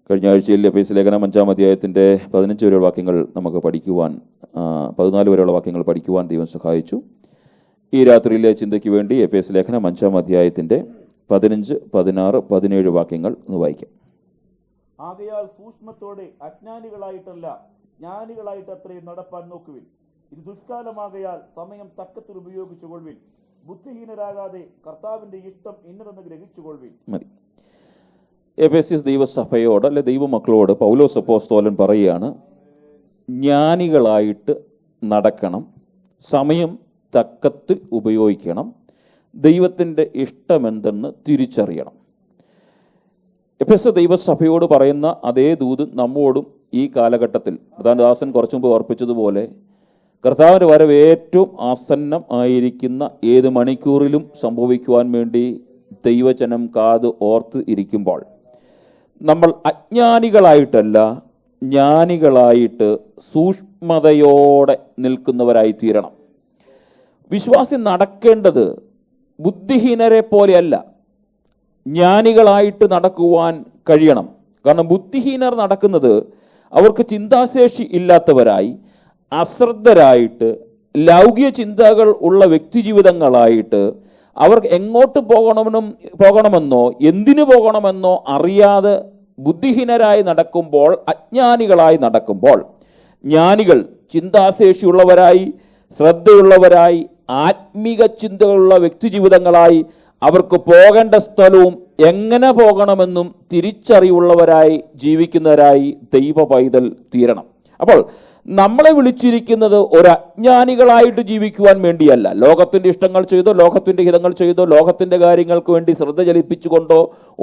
കഴിഞ്ഞ ആഴ്ചയിൽ എഫേസ്യ ലേഖനം 5-ാം അധ്യായത്തിൻ്റെ 15 വരെയുള്ള വാക്യങ്ങൾ നമുക്ക് പഠിക്കുവാൻ 14 വരെയുള്ള വാക്യങ്ങൾ പഠിക്കുവാൻ ദൈവം സഹായിച്ചു. ഈ രാത്രിയിലെ ചിന്തയ്ക്ക് വേണ്ടി എഫേസ്യ ലേഖനം 5-ാം അധ്യായത്തിൻ്റെ 15, 16, 17 വാക്യങ്ങൾ ഒന്ന് വായിക്കാം. ആകയാൽ സൂക്ഷ്മത്തോടെ അജ്ഞാനികളായിട്ടല്ല ജ്ഞാനികളായിട്ട് അത്രയും നടപ്പാൻ നോക്കുവിൻ. ഇത് ദുഷ്കാലമാകയാൽ സമയം തക്കത്തിൽ ഉപയോഗിച്ചുകൊള്ളുവിൻ. ബുദ്ധിഹീനരാകാതെ കർത്താവിന്റെ ഇഷ്ടം ഇന്നതെന്ന് ഗ്രഹിച്ചുകൊള്ളുവിൻ. മതി. എഫേസ്യസ് ദൈവസഭയോട് അല്ലെ ദൈവമക്കളോട് പൗലോസ് അപ്പോസ്തലൻ പറയുകയാണ്, ജ്ഞാനികളായിട്ട് നടക്കണം, സമയം തക്കത്തിൽ ഉപയോഗിക്കണം, ദൈവത്തിൻ്റെ ഇഷ്ടമെന്തെന്ന് തിരിച്ചറിയണം. എഫേസ്യ ദൈവസഭയോട് പറയുന്ന അതേ ദൂത് നമ്മോടും ഈ കാലഘട്ടത്തിൽ ദാസൻ കുറച്ചു മുമ്പ് ഓർപ്പിച്ചതുപോലെ കർത്താവിൻ്റെ വരവ് ഏറ്റവും ആസന്നം ആയിരിക്കുന്ന ഏത് മണിക്കൂറിലും സംഭവിക്കുവാൻ വേണ്ടി ദൈവജനം കാത് ഓർത്ത് ഇരിക്കുമ്പോൾ നമ്മൾ അജ്ഞാനികളായിട്ടല്ല ജ്ഞാനികളായിട്ട് സൂക്ഷ്മതയോടെ നിൽക്കുന്നവരായി തീരണം. വിശ്വാസി നടക്കേണ്ടത് ബുദ്ധിഹീനരെ പോലെയല്ല, ജ്ഞാനികളായിട്ട് നടക്കുവാൻ കഴിയണം. കാരണം ബുദ്ധിഹീനർ നടക്കുന്നത് അവർക്ക് ചിന്താശേഷി ഇല്ലാത്തവരായി, അശ്രദ്ധരായിട്ട്, ലൗകിക ചിന്തകൾ ഉള്ള വ്യക്തിജീവിതങ്ങളായിട്ട്, അവർക്ക് എങ്ങോട്ട് പോകണമെന്നോ എന്തിനു പോകണമെന്നോ അറിയാതെ ബുദ്ധിഹീനരായി നടക്കുമ്പോൾ, അജ്ഞാനികളായി നടക്കുമ്പോൾ, ജ്ഞാനികൾ ചിന്താശേഷിയുള്ളവരായി, ശ്രദ്ധയുള്ളവരായി, ആത്മീക ചിന്തകളുള്ള വ്യക്തിജീവിതങ്ങളായി, അവർക്ക് പോകേണ്ട സ്ഥലവും എങ്ങനെ പോകണമെന്നും തിരിച്ചറിവുള്ളവരായി ജീവിക്കുന്നവരായി ദൈവ പൈതൽ തീരണം. അപ്പോൾ നമ്മളെ വിളിച്ചിരിക്കുന്നത് ഒരു അജ്ഞാനികളായിട്ട് ജീവിക്കുവാൻ വേണ്ടിയല്ല, ലോകത്തിൻ്റെ ഇഷ്ടങ്ങൾ ചെയ്തോ, ലോകത്തിൻ്റെ ഹിതങ്ങൾ ചെയ്തോ, ലോകത്തിൻ്റെ കാര്യങ്ങൾക്ക് വേണ്ടി ശ്രദ്ധ ചലിപ്പിച്ചുകൊണ്ടോ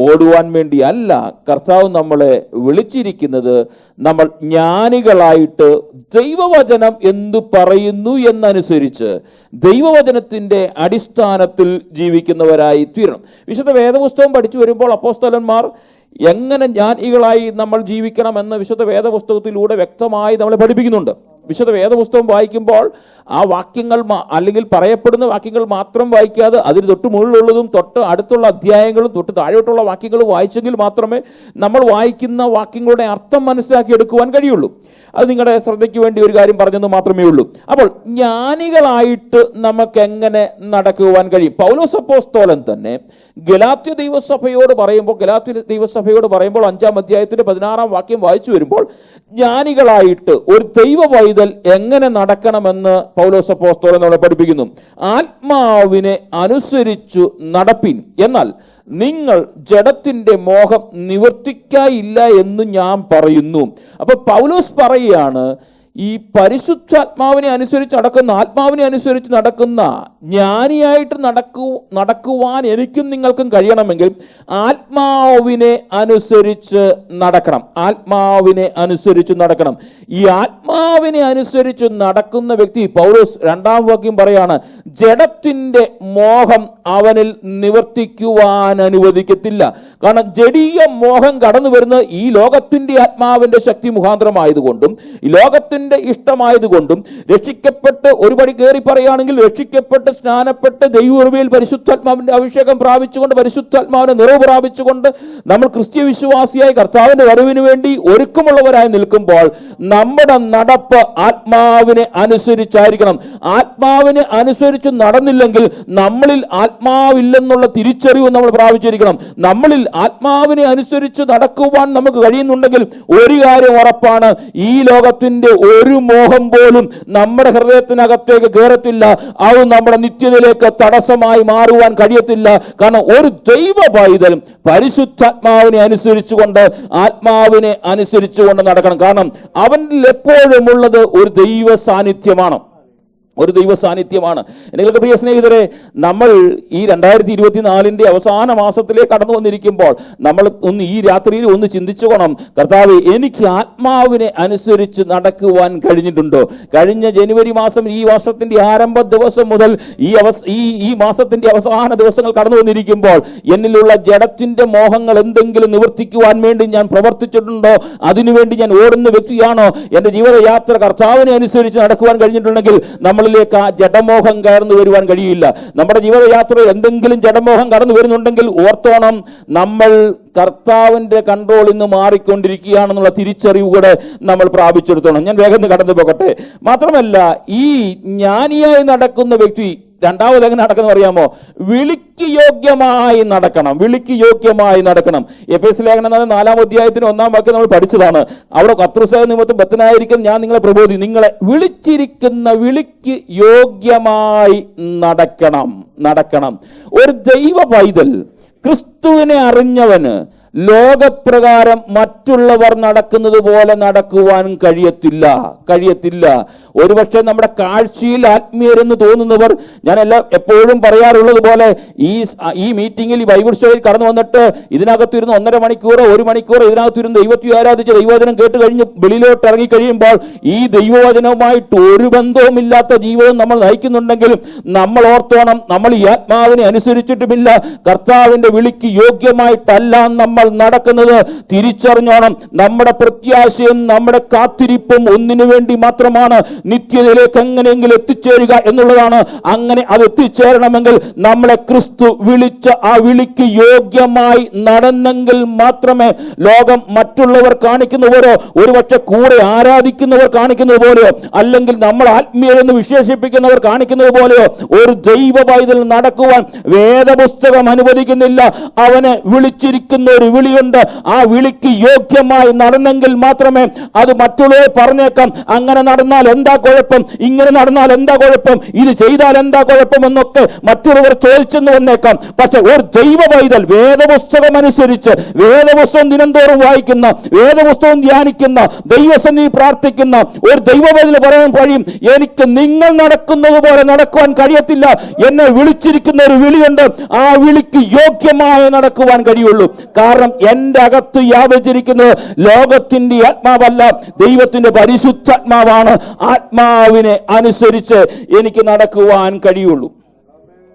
ഓടുവാൻ വേണ്ടിയല്ല. കർത്താവ് നമ്മളെ വിളിച്ചിരിക്കുന്നത് നമ്മൾ ജ്ഞാനികളായിട്ട് ദൈവവചനം എന്തു പറയുന്നു എന്നനുസരിച്ച് ദൈവവചനത്തിൻ്റെ അടിസ്ഥാനത്തിൽ ജീവിക്കുന്നവരായി തീരണം. വിശുദ്ധ വേദപുസ്തകം പഠിച്ചു വരുമ്പോൾ അപ്പോസ്തലന്മാർ എങ്ങനെ ജ്ഞാനികളായി നമ്മൾ ജീവിക്കണമെന്ന് വിശുദ്ധ വേദപുസ്തകത്തിലൂടെ വ്യക്തമായി നമ്മളെ പഠിപ്പിക്കുന്നുണ്ട്. വിശുദ്ധ വേദപുസ്തകം വായിക്കുമ്പോൾ ആ വാക്യങ്ങൾ അല്ലെങ്കിൽ പറയപ്പെടുന്ന വാക്യങ്ങൾ മാത്രം വായിക്കാതെ അതിന് തൊട്ട് മുകളിലുള്ളതും തൊട്ട് അടുത്തുള്ള അധ്യായങ്ങളും തൊട്ട് താഴോട്ടുള്ള വാക്യങ്ങളും വായിച്ചെങ്കിൽ മാത്രമേ നമ്മൾ വായിക്കുന്ന വാക്യങ്ങളുടെ അർത്ഥം മനസ്സിലാക്കി എടുക്കുവാൻ കഴിയുള്ളൂ. അത് നിങ്ങളുടെ ശ്രദ്ധയ്ക്ക് വേണ്ടി ഒരു കാര്യം പറഞ്ഞെന്ന് മാത്രമേ ഉള്ളൂ. അപ്പോൾ ജ്ഞാനികളായിട്ട് നമുക്ക് എങ്ങനെ നടക്കുവാൻ കഴിയും? പൗലോസ് അപ്പോസ്തലൻ തന്നെ ഗലാത്യ ദൈവസഭയോട് പറയുമ്പോൾ 5-ാം അധ്യായത്തിന്റെ 16-ാം വാക്യം വായിച്ചു വരുമ്പോൾ ജ്ഞാനികളായിട്ട് ഒരു ദൈവ പൈതൽ എങ്ങനെ നടക്കണമെന്ന് പൗലോസ് അപ്പോസ്തലൻ നമ്മളെ പഠിപ്പിക്കുന്നു. ആത്മാവിനെ അനുസരിച്ചു നടപ്പിൻ, എന്നാൽ നിങ്ങൾ ജഡത്തിന്റെ മോഹം നിവർത്തിക്കായില്ല എന്ന് ഞാൻ പറയുന്നു. അപ്പൊ പൗലോസ് പറയുകയാണ്, ഈ പരിശുദ്ധാത്മാവിനെ അനുസരിച്ച് നടക്കുന്ന, ആത്മാവിനെ അനുസരിച്ച് നടക്കുന്ന ജ്ഞാനിയായിട്ട് നടക്കുവാൻ എനിക്കും നിങ്ങൾക്കും കഴിയണമെങ്കിൽ ആത്മാവിനെ അനുസരിച്ച് നടക്കണം. ആത്മാവിനെ അനുസരിച്ച് നടക്കണം. ഈ ആത്മാവിനെ അനുസരിച്ച് നടക്കുന്ന വ്യക്തി, പൗലോസ് 2-ാം വാക്യം പറയാണ്, ജഡത്തിന്റെ മോഹം അവനിൽ നിവർത്തിക്കുവാൻ അനുവദിക്കത്തില്ല. കാരണം ജഡീയ മോഹം കടന്നു വരുന്നത് ഈ ലോകത്തിന്റെ ആത്മാവിന്റെ ശക്തി മുഖാന്തരമായതുകൊണ്ടും ഈ ലോകത്തിന്റെ ഇഷ്ടമായതുകൊണ്ടും, രക്ഷിക്കപ്പെട്ട് ഒരുപടി കയറി പറയുകയാണെങ്കിൽ രക്ഷിക്കപ്പെട്ട് സ്നാനപ്പെട്ട് ദൈവകൃപയിൽ പരിശുദ്ധാത്മാവിന്റെ അഭിഷേകം പ്രാപിച്ചുകൊണ്ട്, പരിശുദ്ധാത്മാവിന്റെ നിറവ് പ്രാപിച്ചുകൊണ്ട് നമ്മൾ ക്രിസ്ത്യ വിശ്വാസിയായി കർത്താവിന്റെ വരവിന് വേണ്ടി ഒരുക്കമുള്ളവരായി നിൽക്കുമ്പോൾ നമ്മുടെ നടപ്പ് ആത്മാവിനെ അനുസരിച്ചായിരിക്കണം. ആത്മാവിനെ അനുസരിച്ച് നടന്നില്ലെങ്കിൽ നമ്മളിൽ ആത്മാവില്ലെന്നുള്ള തിരിച്ചറിവ് നമ്മൾ പ്രാപിച്ചിരിക്കണം. നമ്മളിൽ ആത്മാവിനെ അനുസരിച്ച് നടക്കുവാൻ നമുക്ക് കഴിയുന്നുണ്ടെങ്കിൽ ഒരു കാര്യം ഉറപ്പാണ്, ഈ ലോകത്തിന്റെ ഒരു മോഹം പോലും നമ്മുടെ ഹൃദയത്തിനകത്തേക്ക് കയറത്തില്ല. അത് നമ്മുടെ നിത്യതയിലേക്ക് തടസ്സമായി മാറുവാൻ കഴിയത്തില്ല. കാരണം ഒരു ദൈവ പൈതൽ പരിശുദ്ധാത്മാവിനെ അനുസരിച്ചുകൊണ്ട്, ആത്മാവിനെ അനുസരിച്ചുകൊണ്ട് നടക്കണം. കാരണം അവനിൽ എപ്പോഴും ഉള്ളത് ഒരു ദൈവ സാന്നിധ്യമാണ്. നിങ്ങൾക്ക് പ്രിയ സ്നേഹിതരെ, നമ്മൾ ഈ 2024 അവസാന മാസത്തിലേക്ക് കടന്നു വന്നിരിക്കുമ്പോൾ നമ്മൾ ഈ രാത്രിയിൽ ഒന്ന് ചിന്തിച്ചുകൊണം, കർത്താവേ, എനിക്ക് ആത്മാവിനെ അനുസരിച്ച് നടക്കുവാൻ കഴിഞ്ഞിട്ടുണ്ടോ? കഴിഞ്ഞ ജനുവരി മാസം, ഈ വർഷത്തിന്റെ ആരംഭ ദിവസം മുതൽ ഈ മാസത്തിന്റെ അവസാന ദിവസങ്ങൾ കടന്നു വന്നിരിക്കുമ്പോൾ എന്നിലുള്ള ജഡത്തിന്റെ മോഹങ്ങൾ എന്തെങ്കിലും നിവർത്തിക്കുവാൻ വേണ്ടി ഞാൻ പ്രവർത്തിച്ചിട്ടുണ്ടോ? അതിനുവേണ്ടി ഞാൻ ഓടുന്ന വ്യക്തിയാണോ? എൻ്റെ ജീവിതയാത്ര കർത്താവിനെ അനുസരിച്ച് നടക്കുവാൻ കഴിഞ്ഞിട്ടുണ്ടെങ്കിൽ നമ്മൾ നമ്മളിലേക്ക് ആ ജഡമോഹം കടന്നു വരുവാൻ കഴിയില്ല. നമ്മുടെ ജീവിതയാത്രയിൽ എന്തെങ്കിലും ജഡമോഹം കടന്നു വരുന്നുണ്ടെങ്കിൽ ഓർത്തോണം, നമ്മൾ കർത്താവിന്റെ കൺട്രോളിൽ നിന്ന് മാറിക്കൊണ്ടിരിക്കുകയാണെന്നുള്ള തിരിച്ചറിവ് കൂടെ നമ്മൾ പ്രാപിച്ചെടുത്തോണം. ഞാൻ വേഗം കടന്നു പോകട്ടെ. മാത്രമല്ല, ഈ ജ്ഞാനിയായി നടക്കുന്ന വ്യക്തി രണ്ടാമത് എങ്ങനെ നടക്കണം അറിയാമോ? വിളിക്ക് യോഗ്യമായി നടക്കണം. വിളിക്ക് യോഗ്യമായി നടക്കണം. എഫേസ്യ ലേഖനം 4-ാം അധ്യായത്തിന് 1-ാം വാക്യം നമ്മൾ പഠിച്ചതാണ്. അവിടെ കർത്തൃസേവ നിമിത്തം ബദ്ധനായിരിക്കും ഞാൻ നിങ്ങളെ പ്രബോധി, നിങ്ങളെ വിളിച്ചിരിക്കുന്ന വിളിക്ക് യോഗ്യമായി നടക്കണം. ഒരു ദൈവ പൈതൽ, ക്രിസ്തുവിനെ അറിഞ്ഞവന് ലോകപ്രകാരം മറ്റുള്ളവർ നടക്കുന്നത് പോലെ നടക്കുവാൻ കഴിയത്തില്ല. ഒരുപക്ഷെ നമ്മുടെ കാഴ്ചയിൽ ആത്മീയരെന്ന് തോന്നുന്നവർ, ഞാൻ എപ്പോഴും പറയാറുള്ളത് പോലെ ഈ മീറ്റിംഗിൽ, ഈ ബൈബിൾ സ്റ്റോറിൽ കടന്നു വന്നിട്ട് ഇതിനകത്തിരുന്ന് 1.5 മണിക്കൂറോ 1 മണിക്കൂറോ ഇതിനകത്തിരുന്ന് ദൈവത്തെ ആരാധിച്ച് ദൈവവചനം കേട്ട് കഴിഞ്ഞ് വെളിയിലോട്ട് ഇറങ്ങി കഴിയുമ്പോൾ ഈ ദൈവവചനവുമായിട്ട് ഒരു ബന്ധവുമില്ലാത്ത ജീവിതം നമ്മൾ നയിക്കുന്നുണ്ടെങ്കിലും നമ്മൾ ഓർത്തോണം, നമ്മൾ ഈ ആത്മാവിനെ അനുസരിച്ചിട്ടുമില്ല, കർത്താവിന്റെ വിളിക്ക് യോഗ്യമായിട്ടല്ല നമ്മൾ നടക്കുന്നത്. തിരിച്ചറിഞ്ഞോണം, നമ്മുടെ പ്രത്യാശയും നമ്മുടെ കാത്തിരിപ്പും ഒന്നിനു വേണ്ടി മാത്രമാണ്, നിത്യതയിലേക്ക് എങ്ങനെയെങ്കിലും എത്തിച്ചേരുക എന്നുള്ളതാണ്. അങ്ങനെ അത് എത്തിച്ചേരണമെങ്കിൽ നമ്മളെ ക്രിസ്തു വിളിച്ച ആ വിളിക്ക് യോഗ്യമായി നടന്നെങ്കിൽ മാത്രമേ ലോകം മറ്റുള്ളവർ കാണിക്കുന്ന പോലെയോ, ഒരുപക്ഷെ കൂടെ ആരാധിക്കുന്നവർ കാണിക്കുന്നത് പോലെയോ, അല്ലെങ്കിൽ നമ്മൾ ആത്മീയരെന്ന് വിശേഷിപ്പിക്കുന്നവർ കാണിക്കുന്നത് പോലെയോ ഒരു ദൈവ പൈതൽ നടക്കുവാൻ വേദപുസ്തകം അനുവദിക്കുന്നില്ല. അവനെ വിളിച്ചിരിക്കുന്ന ഒരു വിളിയുണ്ട്. ആ വിളിക്ക് യോഗ്യമായി നടന്നെങ്കിൽ മാത്രമേ അത് മറ്റുള്ളവരെ പറഞ്ഞേക്കാം, അങ്ങനെ നടന്നാൽ എന്താ കുഴപ്പം, ഇങ്ങനെ നടന്നാൽ എന്താ കുഴപ്പം, ഇത് ചെയ്താൽ എന്താ കുഴപ്പം എന്നൊക്കെ മറ്റുള്ളവർ ചോദിച്ചെന്ന് വന്നേക്കാം. പക്ഷെ ഒരു ദൈവ പൈതൽ വേദപുസ്തകം അനുസരിച്ച്, വേദപുസ്തകം ദിനംതോറും വായിക്കുന്ന, വേദപുസ്തകം ധ്യാനിക്കുന്ന, ദൈവസന്നിധി പ്രാർത്ഥിക്കുന്ന ഒരു ദൈവ പൈതൽ പറയാൻ കഴിയും, എനിക്ക് നിങ്ങൾ നടക്കുന്നത് പോലെ നടക്കുവാൻ കഴിയത്തില്ല, എന്നെ വിളിച്ചിരിക്കുന്ന ഒരു വിളിയുണ്ട്, ആ വിളിക്ക് യോഗ്യമായി നടക്കുവാൻ കഴിയുള്ളൂ. കാരണം എന്റെ അകത്ത് വ്യാപിച്ചിരിക്കുന്നത് ലോകത്തിന്റെ ആത്മാവല്ല, ദൈവത്തിന്റെ പരിശുദ്ധാത്മാവാണ്. ആത്മാവിനെ അനുസരിച്ച് എനിക്ക് നടക്കുവാൻ കഴിയുള്ളൂ.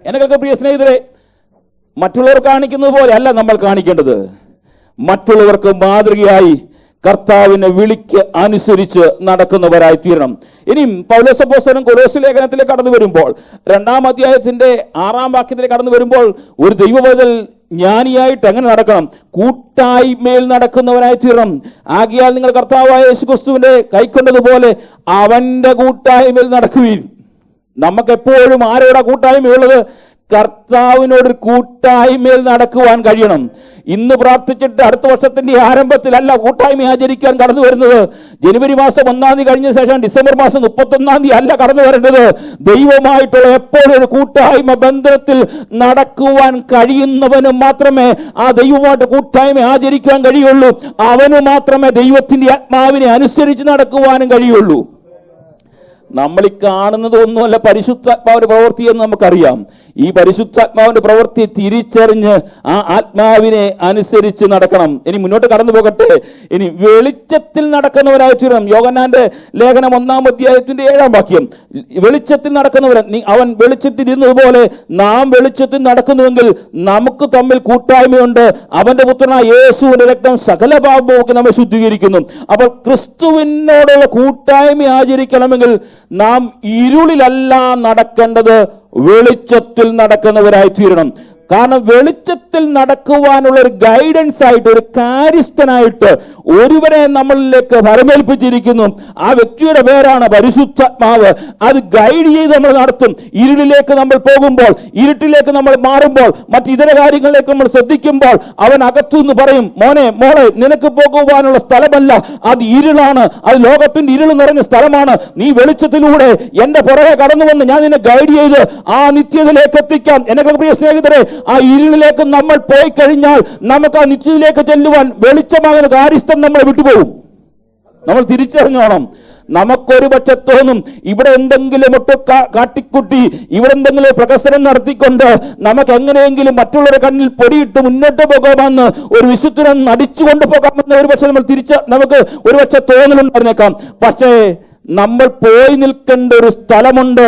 എനിക്കൊക്കെ പ്രിയ സ്നേഹിതരെ, മറ്റുള്ളവർ കാണിക്കുന്നത് പോലെ അല്ല നമ്മൾ കാണിക്കേണ്ടത്. മറ്റുള്ളവർക്ക് മാതൃകയായി കർത്താവിനെ വിളിക്ക് അനുസരിച്ച് നടക്കുന്നവരായി തീരണം. ഇനിയും പൗലോസ് അപ്പോസ്തലൻ കൊലോസ്യ ലേഖനത്തിലേക്ക് കടന്നു വരുമ്പോൾ, 2-ാം അധ്യായത്തിന്റെ 6-ാം വാക്യത്തിലേക്ക് കടന്നു വരുമ്പോൾ, ഒരു ദൈവപൈതൽ ജ്ഞാനിയായിട്ട് എങ്ങനെ നടക്കണം? കൂട്ടായ്മയിൽ നടക്കുന്നവരായി തീരണം. ആകയാൽ നിങ്ങൾ കർത്താവായ യേശുക്രിസ്തുവിന്റെ കൈക്കൊണ്ടതുപോലെ അവന്റെ കൂട്ടായ്മയിൽ നടക്കുവീൻ. നമുക്കെപ്പോഴും ആരോടാ കൂട്ടായ്മയുള്ളത്? കർത്താവിനോട് കൂട്ടായ്മയിൽ നടക്കുവാൻ കഴിയണം. ഇന്ന് പ്രാർത്ഥിച്ചിട്ട് അടുത്ത വർഷത്തിന്റെ ആരംഭത്തിലല്ല കൂട്ടായ്മ ആചരിക്കാൻ കടന്നു വരുന്നത്. ജനുവരി മാസം 1-ാം തീയതി കഴിഞ്ഞ ശേഷം ഡിസംബർ മാസം 31-ാം തീയതി അല്ല കടന്നു വരേണ്ടത്. ദൈവമായിട്ടുള്ള എപ്പോഴും ഒരു കൂട്ടായ്മ ബന്ധത്തിൽ നടക്കുവാൻ കഴിയുന്നവന് മാത്രമേ ആ ദൈവമായിട്ട് കൂട്ടായ്മ ആചരിക്കാൻ കഴിയുള്ളൂ. അവന് മാത്രമേ ദൈവത്തിന്റെ ആത്മാവിനെ അനുസരിച്ച് നടക്കുവാനും കഴിയുള്ളൂ. നമ്മൾ ഈ കാണുന്നത് ഒന്നുമല്ല പരിശുദ്ധാത്മാവിന്റെ പ്രവൃത്തി എന്ന് നമുക്കറിയാം. ഈ പരിശുദ്ധാത്മാവിന്റെ പ്രവൃത്തി തിരിച്ചറിഞ്ഞ് ആ ആത്മാവിനെ അനുസരിച്ച് നടക്കണം. ഇനി മുന്നോട്ട് കടന്നു പോകട്ടെ. ഇനി വെളിച്ചത്തിൽ നടക്കുന്നവരായി തീരണം. യോഹന്നാന്റെ ലേഖനം 1-ാം അധ്യായത്തിന്റെ 7-ാം വാക്യം, വെളിച്ചത്തിൽ നടക്കുന്നവർ, അവൻ വെളിച്ചത്തിൽ ഇരുന്നതുപോലെ നാം വെളിച്ചത്തിൽ നടക്കുന്നുവെങ്കിൽ നമുക്ക് തമ്മിൽ കൂട്ടായ്മയുണ്ട്. അവന്റെ പുത്രനായ യേശുവിന്റെ രക്തം സകല പാപവും നമ്മെ ശുദ്ധീകരിക്കുന്നു. അപ്പോൾ ക്രിസ്തുവിനോടുള്ള കൂട്ടായ്മ ആചരിക്കണമെങ്കിൽ നാം ഇരുളിലല്ല നടക്കേണ്ടത്, വെളിച്ചത്തിൽ നടക്കുന്നവരായി തീരണം. കാരണം വെളിച്ചത്തിൽ നടക്കുവാനുള്ള ഒരു ഗൈഡൻസ് ആയിട്ട്, ഒരു കാര്യസ്ഥനായിട്ട് ഒരുവരെ നമ്മളിലേക്ക് വരമേൽപ്പിച്ചിരിക്കുന്നു. ആ വ്യക്തിയുടെ പേരാണ് പരിശുദ്ധാത്മാവ്. അത് ഗൈഡ് ചെയ്ത് നമ്മൾ നടത്തും. ഇരുളിലേക്ക് നമ്മൾ പോകുമ്പോൾ, ഇരുട്ടിലേക്ക് നമ്മൾ മാറുമ്പോൾ, മറ്റിതര കാര്യങ്ങളിലേക്ക് നമ്മൾ ശ്രദ്ധിക്കുമ്പോൾ അവൻ അകത്തുനിന്ന് പറയും, മോനെ മോളെ, നിനക്ക് പോകുവാനുള്ള സ്ഥലമല്ല, അത് ഇരുളാണ്, അത് ലോകത്തിന്റെ ഇരുൾ നിറഞ്ഞ സ്ഥലമാണ്. നീ വെളിച്ചത്തിലൂടെ എന്റെ പുറകെ കടന്നു വന്ന് ഞാൻ നിന്നെ ഗൈഡ് ചെയ്ത് ആ നിത്യതയിലേക്ക് എത്തിക്കാം. എന്നെ പ്രിയ സ്നേഹിതരെ, ആ ഇരുളിലേക്ക് നമ്മൾ പോയി കഴിഞ്ഞാൽ നമുക്ക് ആ നിത്യതയിലേക്ക് ചെല്ലുവാൻ വെളിച്ചമാകുന്ന കാര്യസ്ഥൻ നമ്മളെ വിട്ടുപോകും. നമ്മൾ തിരിച്ചറിഞ്ഞോണം. നമുക്കൊരു പക്ഷെ തോന്നും ഇവിടെ എന്തെങ്കിലും ഒട്ട് കാട്ടിക്കുട്ടി, ഇവിടെ എന്തെങ്കിലും പ്രകസനം നടത്തിക്കൊണ്ട് നമുക്ക് എങ്ങനെയെങ്കിലും മറ്റുള്ളവരുടെ കണ്ണിൽ പൊടിയിട്ട് മുന്നോട്ട് പോകാമെന്ന്, ഒരു വിശുദ്ധനെ നടിച്ചുകൊണ്ട് പോകാമെന്ന് ഒരു പക്ഷെ നമുക്ക് ഒരു പക്ഷെ തോന്നലുണ്ടായിരുന്നേക്കാം. പക്ഷേ നമ്മൾ പോയി നിൽക്കേണ്ട ഒരു സ്ഥലമുണ്ട്.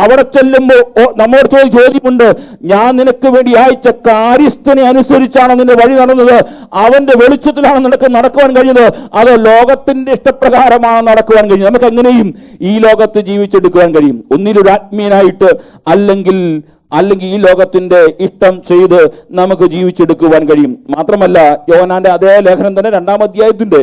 അവിടെ ചെല്ലുമ്പോൾ നമ്മോട് ചോദ്യമുണ്ട്, ഞാൻ നിനക്ക് വേണ്ടി അയച്ച കാര്യസ്ഥനെ അനുസരിച്ചാണ് നിന്റെ വഴി നടന്നത്? അവന്റെ വെളിച്ചത്തിലാണ് നിനക്ക് നടക്കുവാൻ കഴിഞ്ഞത്? അതോ ലോകത്തിന്റെ ഇഷ്ടപ്രകാരമാണ് നടക്കുവാൻ കഴിഞ്ഞത്? നമുക്ക് എങ്ങനെയും ഈ ലോകത്ത് ജീവിച്ചെടുക്കുവാൻ കഴിയും. ഒന്നിലൊരു ആത്മീയനായിട്ട്, അല്ലെങ്കിൽ ഈ ലോകത്തിന്റെ ഇഷ്ടം ചെയ്ത് നമുക്ക് ജീവിച്ചെടുക്കുവാൻ കഴിയും. മാത്രമല്ല, യോഹന്നാന്റെ അതേ ലേഖനം തന്നെ 2-ാം അധ്യായത്തിന്റെ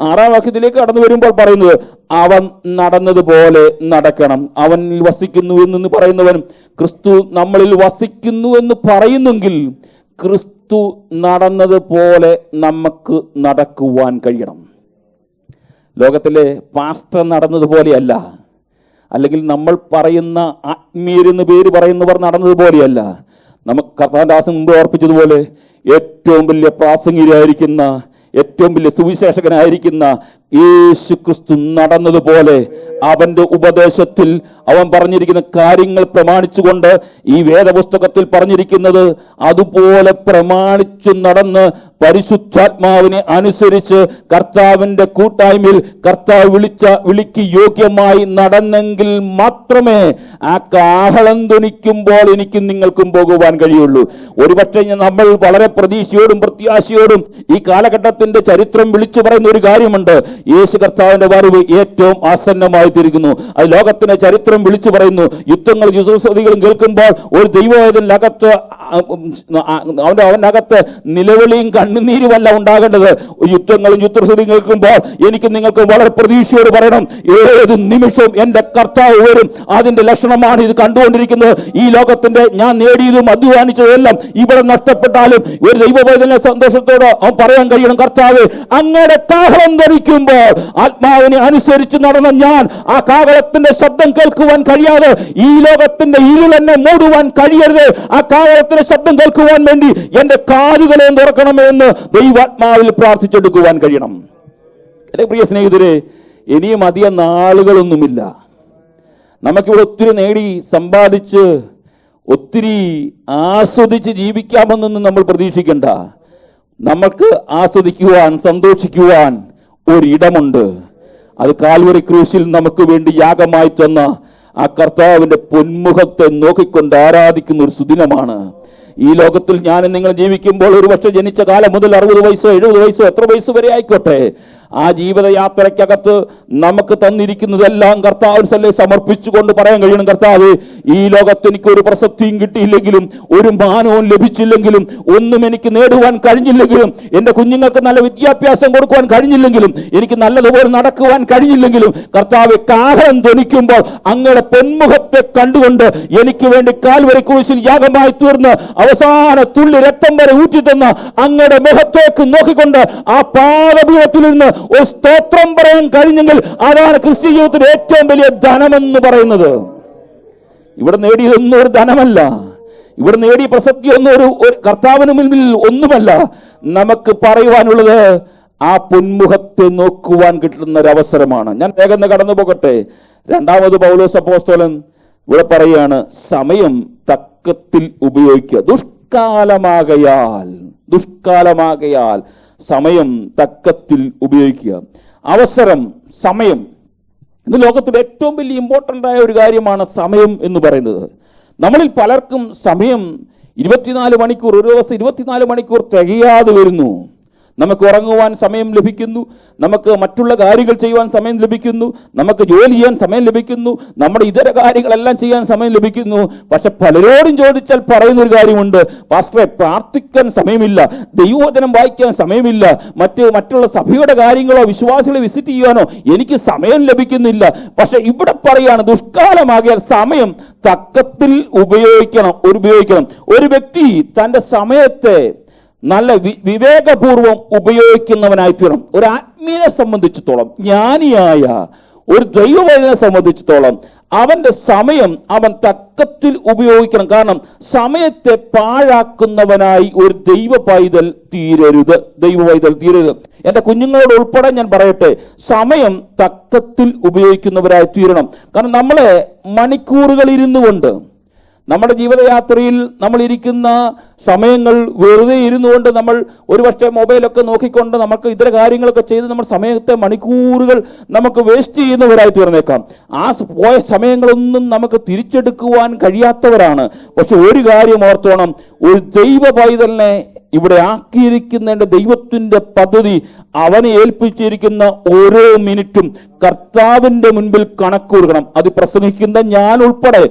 6-ാം വാക്യത്തിലേക്ക് കടന്നു വരുമ്പോൾ പറയുന്നത്, അവൻ നടന്നതുപോലെ നടക്കണം. അവനിൽ വസിക്കുന്നു എന്ന് പറയുന്നവൻ ക്രിസ്തു നമ്മളിൽ വസിക്കുന്നു എന്ന് പറയുന്നെങ്കിൽ ക്രിസ്തു നടന്നതുപോലെ നമുക്ക് നടക്കുവാൻ കഴിയണം. ലോകത്തിലെ പാസ്റ്റർ നടന്നതുപോലെയല്ല, അല്ലെങ്കിൽ നമ്മൾ പറയുന്ന ആത്മീയരെന്ന് പേര് പറയുന്നവർ നടന്നതുപോലെയല്ല. നമുക്ക് കർത്താദാസൻ മുമ്പ് ഓർപ്പിച്ചതുപോലെ ഏറ്റവും വലിയ പ്രാസംഗികരായിരിക്കുന്ന, ഏറ്റവും വലിയ സുവിശേഷകനായിരിക്കുന്ന യേശു ക്രിസ്തു നടന്നതുപോലെ അവന്റെ ഉപദേശത്തിൽ അവൻ പറഞ്ഞിരിക്കുന്ന കാര്യങ്ങൾ പ്രമാണിച്ചുകൊണ്ട്, ഈ വേദപുസ്തകത്തിൽ പറഞ്ഞിരിക്കുന്നത് അതുപോലെ പ്രമാണിച്ചു നടന്ന് പരിശുദ്ധാത്മാവിനെ അനുസരിച്ച് കർത്താവിന്റെ കൂട്ടായ്മയിൽ കർത്താവ് വിളിക്ക് യോഗ്യമായി നടന്നെങ്കിൽ മാത്രമേ ആ കാഹളം ധ്വനിക്കുമ്പോൾ എനിക്കും നിങ്ങൾക്കും പോകുവാൻ കഴിയുള്ളൂ. ഒരുപക്ഷെ നമ്മൾ വളരെ പ്രതീക്ഷയോടും പ്രത്യാശയോടും ഈ കാലഘട്ടത്തിന്റെ ചരിത്രം വിളിച്ചു പറയുന്ന ഒരു കാര്യമുണ്ട്, യേശു കർത്താവിന്റെ വരവ് ഏറ്റവും ആസന്നമായി തീരുന്നു. അത് ലോകത്തിന്റെ ചരിത്രം വിളിച്ചു പറയുന്നു. യുദ്ധങ്ങളും യുദ്ധസ്തുതികളും കേൾക്കുമ്പോൾ ഒരു ദൈവവേദനകത്ത് അവന്റെ അകത്ത് നിലവിളിയും കണ്ണുനീരുമല്ല ഉണ്ടാകേണ്ടത്. യുദ്ധങ്ങളും യുദ്ധസ്തുതിയും കേൾക്കുമ്പോൾ എനിക്ക് നിങ്ങൾക്ക് വളരെ പ്രതീക്ഷയോട് പറയണം, ഏത് നിമിഷവും എന്റെ കർത്താവ് വരും. അതിന്റെ ലക്ഷണമാണ് ഇത് കണ്ടുകൊണ്ടിരിക്കുന്നത്. ഈ ലോകത്തിന്റെ ഞാൻ നേടിയതും അധ്വാനിച്ചതെല്ലാം ഇവിടെ നഷ്ടപ്പെട്ടാലും ഒരു ദൈവവേദന സന്തോഷത്തോടെ അവൻ പറയാൻ കഴിയണം, കർത്താവ് അങ്ങയുടെ കാഹളം ധരിക്കുമ്പോൾ ആത്മാവിനെ അനുസരിച്ച് നടന്ന ഞാൻ ആ കാഹളത്തിന്റെ ശബ്ദം കേൾക്കുവാൻ കഴിയാതെ ഈ ലോകത്തിന്റെ ഇരുൾ എന്നെ മൂടുവാൻ കഴിയരുത്. ആ കാഹളത്തിന്റെ ശബ്ദം കേൾക്കുവാൻ വേണ്ടി എന്റെ കാതുകളെ തുറക്കണമേ എന്ന് ദൈവാത്മാവിൽ പ്രാർത്ഥിച്ചെടുക്കുവാൻ കഴിയണം. എന്റെ പ്രിയ സ്നേഹിതരെ, ഇനിയും അധികം നാളുകളൊന്നുമില്ല. നമുക്കിവിടെ ഒത്തിരി നേടി സമ്പാദിച്ച് ഒത്തിരി ആസ്വദിച്ച് ജീവിക്കാമെന്നൊന്നും നമ്മൾ പ്രതീക്ഷിക്കണ്ട. നമുക്ക് ആസ്വദിക്കുവാൻ, സന്തോഷിക്കുവാൻ ഒരിടമുണ്ട്. അത് കാൽവറി ക്രൂശിൽ നമുക്ക് വേണ്ടി യാഗമായി തന്ന ആ കർത്താവിന്റെ പൊന്മുഖത്തെ നോക്കിക്കൊണ്ട് ആരാധിക്കുന്ന ഒരു സുദിനമാണ്. ഈ ലോകത്തിൽ ഞാൻ നിങ്ങൾ ജീവിക്കുമ്പോൾ ഒരുപക്ഷെ ജനിച്ച കാലം മുതൽ 60 വയസ്സോ 70 വയസ്സോ എത്ര വയസ്സ് വരെ ആയിക്കോട്ടെ, ആ ജീവിതയാത്രയ്ക്കകത്ത് നമുക്ക് തന്നിരിക്കുന്നതെല്ലാം കർത്താവിനെ സമർപ്പിച്ചുകൊണ്ട് പറയാൻ കഴിയണം, കർത്താവ് ഈ ലോകത്ത് എനിക്ക് ഒരു പ്രസക്തിയും കിട്ടിയില്ലെങ്കിലും, ഒരു മാനവും ലഭിച്ചില്ലെങ്കിലും, ഒന്നും എനിക്ക് നേടുവാൻ കഴിഞ്ഞില്ലെങ്കിലും, എന്റെ കുഞ്ഞുങ്ങൾക്ക് നല്ല വിദ്യാഭ്യാസം കൊടുക്കുവാൻ കഴിഞ്ഞില്ലെങ്കിലും, എനിക്ക് നല്ലതുപോലെ നടക്കുവാൻ കഴിഞ്ഞില്ലെങ്കിലും, കർത്താവ് കാഹളം ധ്വനിക്കുമ്പോൾ അങ്ങയുടെ പൊന്മുഖത്തെ കണ്ടുകൊണ്ട് എനിക്ക് വേണ്ടി കാൽവരി ക്രൂശിൽ യാഗമായി തീർന്ന് അവസാന തുള്ളി രക്തം വരെ ഊറ്റിത്തന്ന അങ്ങയുടെ മുഖത്തേക്ക് നോക്കിക്കൊണ്ട് ആ പാദപീഠത്തിൽ നിന്ന് ഒരു സ്തോത്രം പറയാൻ കഴിഞ്ഞെങ്കിൽ അതാണ് ക്രിസ്ത്യ ജീവിതത്തിൽ ഏറ്റവും വലിയ ധനമെന്ന് പറയുന്നത്. ഇവിടെ നേടിയതൊന്നും ഒരു ധനമല്ല, ഇവിടെ നേടിയ പ്രസക്തിയൊന്നും ഒരു കർത്താവിന് മുൻപിൽ ഒന്നുമല്ല. നമുക്ക് പറയുവാനുള്ളത് ആ പൊന്മുഖത്തെ നോക്കുവാൻ കിട്ടുന്ന ഒരു അവസരമാണ്. ഞാൻ വേഗം കടന്നു പോകട്ടെ. 2-ാമത് പൗലോസ് അപ്പോസ്തലൻ ഇവിടെ പറയാണ്, സമയം തക്കത്തിൽ ഉപയോഗിക്കുക. ദുഷ്കാലമാകയാൽ സമയം തക്കത്തിൽ ഉപയോഗിക്കുക. അവസരം, സമയം, ഇന്ന് ലോകത്തിൽ ഏറ്റവും വലിയ ഇമ്പോർട്ടൻ്റ് ആയ ഒരു കാര്യമാണ് സമയം എന്ന് പറയുന്നത്. നമ്മളിൽ പലർക്കും സമയം 24 മണിക്കൂർ, ഒരു ദിവസം 24 മണിക്കൂർ തികയാതെ വരുന്നു. നമുക്ക് ഉറങ്ങുവാൻ സമയം ലഭിക്കുന്നു, നമുക്ക് മറ്റുള്ള കാര്യങ്ങൾ ചെയ്യുവാൻ സമയം ലഭിക്കുന്നു, നമുക്ക് ജോലി ചെയ്യാൻ സമയം ലഭിക്കുന്നു, നമ്മുടെ ഇതര കാര്യങ്ങളെല്ലാം ചെയ്യാൻ സമയം ലഭിക്കുന്നു. പക്ഷെ പലരോടും ചോദിച്ചാൽ പറയുന്നൊരു കാര്യമുണ്ട്, പാസ്റ്ററെ പ്രാർത്ഥിക്കാൻ സമയമില്ല, ദൈവവചനം വായിക്കാൻ സമയമില്ല, മറ്റുള്ള സഭയുടെ കാര്യങ്ങളോ വിശ്വാസികളെ വിസിറ്റ് ചെയ്യാനോ എനിക്ക് സമയം ലഭിക്കുന്നില്ല. പക്ഷെ ഇവിടെ പറയാണ്, ദുഷ്കാലമാകിയാൽ സമയം തക്കത്തിൽ ഉപയോഗിക്കണം. ഒരു വ്യക്തി തൻ്റെ സമയത്തെ നല്ല വിവേകപൂർവം ഉപയോഗിക്കുന്നവനായി തീരണം. ഒരു ആത്മീയനെ സംബന്ധിച്ചിടത്തോളം, ജ്ഞാനിയായ ഒരു ദൈവവചനെ സംബന്ധിച്ചിടത്തോളം അവന്റെ സമയം അവൻ തക്കത്തിൽ ഉപയോഗിക്കണം. കാരണം സമയത്തെ പാഴാക്കുന്നവനായി ഒരു ദൈവ പൈതൽ തീരരുത്. എന്റെ കുഞ്ഞുങ്ങളോട് ഉൾപ്പെടെ ഞാൻ പറയട്ടെ, സമയം തക്കത്തിൽ ഉപയോഗിക്കുന്നവരായി തീരണം. കാരണം നമ്മളെ മണിക്കൂറുകൾ ഇരുന്നു കൊണ്ട്, നമ്മുടെ ജീവിതയാത്രയിൽ നമ്മൾ ഇരിക്കുന്ന സമയങ്ങൾ വെറുതെ ഇരുന്നുകൊണ്ട് നമ്മൾ ഒരുപക്ഷെ മൊബൈലൊക്കെ നോക്കിക്കൊണ്ട് നമുക്ക് ഇതര കാര്യങ്ങളൊക്കെ ചെയ്ത് നമ്മൾ സമയത്തെ മണിക്കൂറുകൾ നമുക്ക് വേസ്റ്റ് ചെയ്യുന്നവരായി തീർന്നേക്കാം. ആ പോയ സമയങ്ങളൊന്നും നമുക്ക് തിരിച്ചെടുക്കുവാൻ കഴിയാത്തവരാണ്. പക്ഷെ ഒരു കാര്യം ഓർത്തോണം, ഒരു ദൈവ പൈതലിനെ ഇവിടെ ആക്കിയിരിക്കുന്ന ദൈവത്തിന്റെ പദ്ധതി, അവനെ ഏൽപ്പിച്ചിരിക്കുന്ന ഓരോ മിനിറ്റും കർത്താവിന്റെ മുൻപിൽ കണക്ക് കൊടുക്കണം. അത് പ്രസംഗിക്കുന്ന ഞാൻ ഉൾപ്പെടെ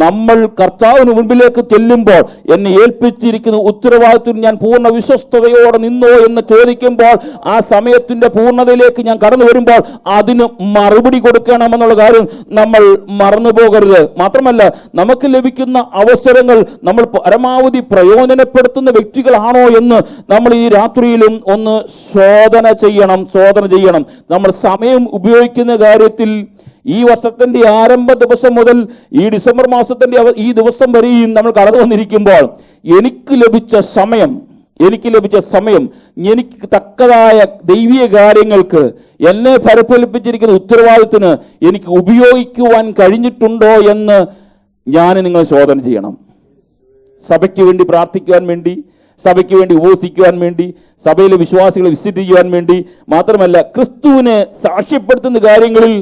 നമ്മൾ കർത്താവിന് മുൻപിലേക്ക് ചെല്ലുമ്പോൾ എന്നെ ഏൽപ്പിച്ചിരിക്കുന്ന ഉത്തരവാദിത്വം ഞാൻ പൂർണ്ണ വിശ്വസ്തയോടെ നിന്നോ എന്ന് ചോദിക്കുമ്പോൾ, ആ സമയത്തിന്റെ പൂർണ്ണതയിലേക്ക് ഞാൻ കടന്നു വരുമ്പോൾ അതിന് മറുപടി കൊടുക്കണമെന്നുള്ള കാര്യം നമ്മൾ മറന്നു പോകരുത്. മാത്രമല്ല, നമുക്ക് ലഭിക്കുന്ന അവസരങ്ങൾ നമ്മൾ പരമാവധി പ്രയോജനപ്പെടുത്തുന്ന വ്യക്തികളാണോ എന്ന് നമ്മൾ ഈ രാത്രിയിലും ഒന്ന് ശോധന ചെയ്യണം. നമ്മൾ സമയം ഉപയോഗിക്കുന്ന കാര്യത്തിൽ ഈ വർഷത്തിന്റെ ആരംഭ ദിവസം മുതൽ ഈ ഡിസംബർ മാസത്തിന്റെ ഈ ദിവസം വരെയും നമ്മൾ കടന്നു വന്നിരിക്കുമ്പോൾ എനിക്ക് ലഭിച്ച സമയം, എനിക്ക് തക്കതായ ദൈവീയ കാര്യങ്ങൾക്ക്, എന്നെ ഫലഫലിപ്പിച്ചിരിക്കുന്ന ഉത്തരവാദിത്തത്തിന് എനിക്ക് ഉപയോഗിക്കുവാൻ കഴിഞ്ഞിട്ടുണ്ടോ എന്ന് ഞാൻ നിങ്ങൾ ശോധന ചെയ്യണം. സഭയ്ക്ക് വേണ്ടി പ്രാർത്ഥിക്കുവാൻ വേണ്ടി, സഭയ്ക്ക് വേണ്ടി ഉപവസിക്കുവാൻ വേണ്ടി, സഭയിലെ വിശ്വാസികളെ വിസിറ്റ് ചെയ്യുവാൻ വേണ്ടി, മാത്രമല്ല ക്രിസ്തുവിനെ സാക്ഷ്യപ്പെടുത്തുന്ന കാര്യങ്ങളിൽ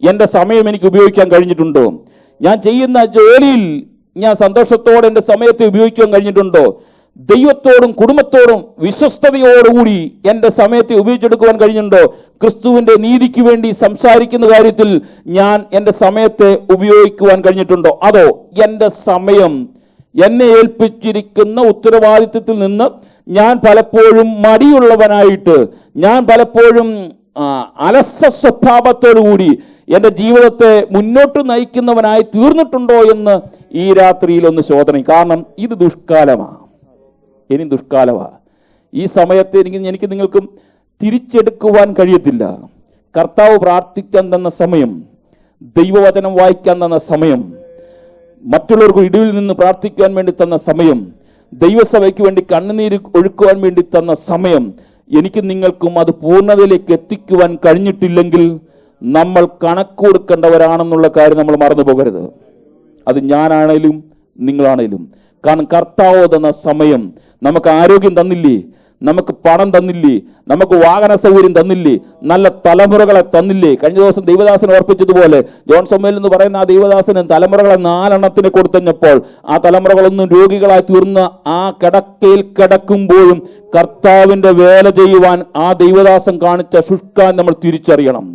എൻ്റെ സമയം എനിക്ക് ഉപയോഗിക്കാൻ കഴിഞ്ഞിട്ടുണ്ടോ? ഞാൻ ചെയ്യുന്ന ജോലിയിൽ ഞാൻ സന്തോഷത്തോടെ എൻ്റെ സമയത്തെ ഉപയോഗിക്കാൻ കഴിഞ്ഞിട്ടുണ്ടോ? ദൈവത്തോടും കുടുംബത്തോടും വിശ്വസ്തയോടുകൂടി എൻ്റെ സമയത്തെ ഉപയോഗിച്ചെടുക്കുവാൻ കഴിഞ്ഞിട്ടുണ്ടോ? ക്രിസ്തുവിൻ്റെ നീതിക്ക് വേണ്ടി സംസാരിക്കുന്ന കാര്യത്തിൽ ഞാൻ എൻ്റെ സമയത്തെ ഉപയോഗിക്കുവാൻ കഴിഞ്ഞിട്ടുണ്ടോ? അതോ എൻ്റെ സമയം എന്നെ ഏൽപ്പിച്ചിരിക്കുന്ന ഉത്തരവാദിത്വത്തിൽ നിന്ന് ഞാൻ പലപ്പോഴും മടിയുള്ളവനായിട്ട്, ഞാൻ പലപ്പോഴും അലസ സ്വഭാവത്തോടുകൂടി എൻ്റെ ജീവിതത്തെ മുന്നോട്ട് നയിക്കുന്നവനായി തീർന്നിട്ടുണ്ടോ എന്ന് ഈ രാത്രിയിൽ ഒന്ന് ശോധന. കാരണം ഇത് ദുഷ്കാലമാണ്, ഇനി ദുഷ്കാലമാണ്. ഈ സമയത്തെ എനിക്ക് നിങ്ങൾക്കും തിരിച്ചെടുക്കുവാൻ കഴിയത്തില്ല. കർത്താവ് പ്രാർത്ഥിക്കാൻ തന്ന സമയം, ദൈവവചനം വായിക്കാൻ തന്ന സമയം, മറ്റുള്ളവർക്ക് ഇടിവിൽ നിന്ന് പ്രാർത്ഥിക്കുവാൻ വേണ്ടി തന്ന സമയം, ദൈവസഭയ്ക്ക് വേണ്ടി കണ്ണുനീര് ഒഴുക്കുവാൻ വേണ്ടി തന്ന സമയം, എനിക്ക് നിങ്ങൾക്കും അത് പൂർണ്ണതയിലേക്ക് എത്തിക്കുവാൻ കഴിഞ്ഞിട്ടില്ലെങ്കിൽ നമ്മൾ കണക്ക് കൊടുക്കേണ്ടവരാണെന്നുള്ള കാര്യം നമ്മൾ മറന്നു പോകരുത്. അത് ഞാനാണേലും നിങ്ങളാണേലും. കാരണം കർത്താവ് തന്ന സമയം, നമുക്ക് ആരോഗ്യം തന്നില്ലേ, നമുക്ക് പണം തന്നില്ലേ, നമുക്ക് വാഹന സൗകര്യം തന്നില്ലേ, നല്ല തലമുറകളെ തന്നില്ലേ? കഴിഞ്ഞ ദിവസം ദൈവദാസൻ ഓർപ്പിച്ചതുപോലെ ജോൺ സമേൽ എന്ന് പറയുന്ന ആ ദൈവദാസന് തലമുറകളെ 4 എണ്ണത്തിന് കൊടുത്തപ്പോൾ ആ തലമുറകളൊന്നും രോഗികളായി തീർന്ന ആ കിടക്കയിൽ കിടക്കുമ്പോഴും കർത്താവിന്റെ വേല ചെയ്യുവാൻ ആ ദൈവദാസൻ കാണിച്ച ശുഷ്കാൻ നമ്മൾ തിരിച്ചറിയണം.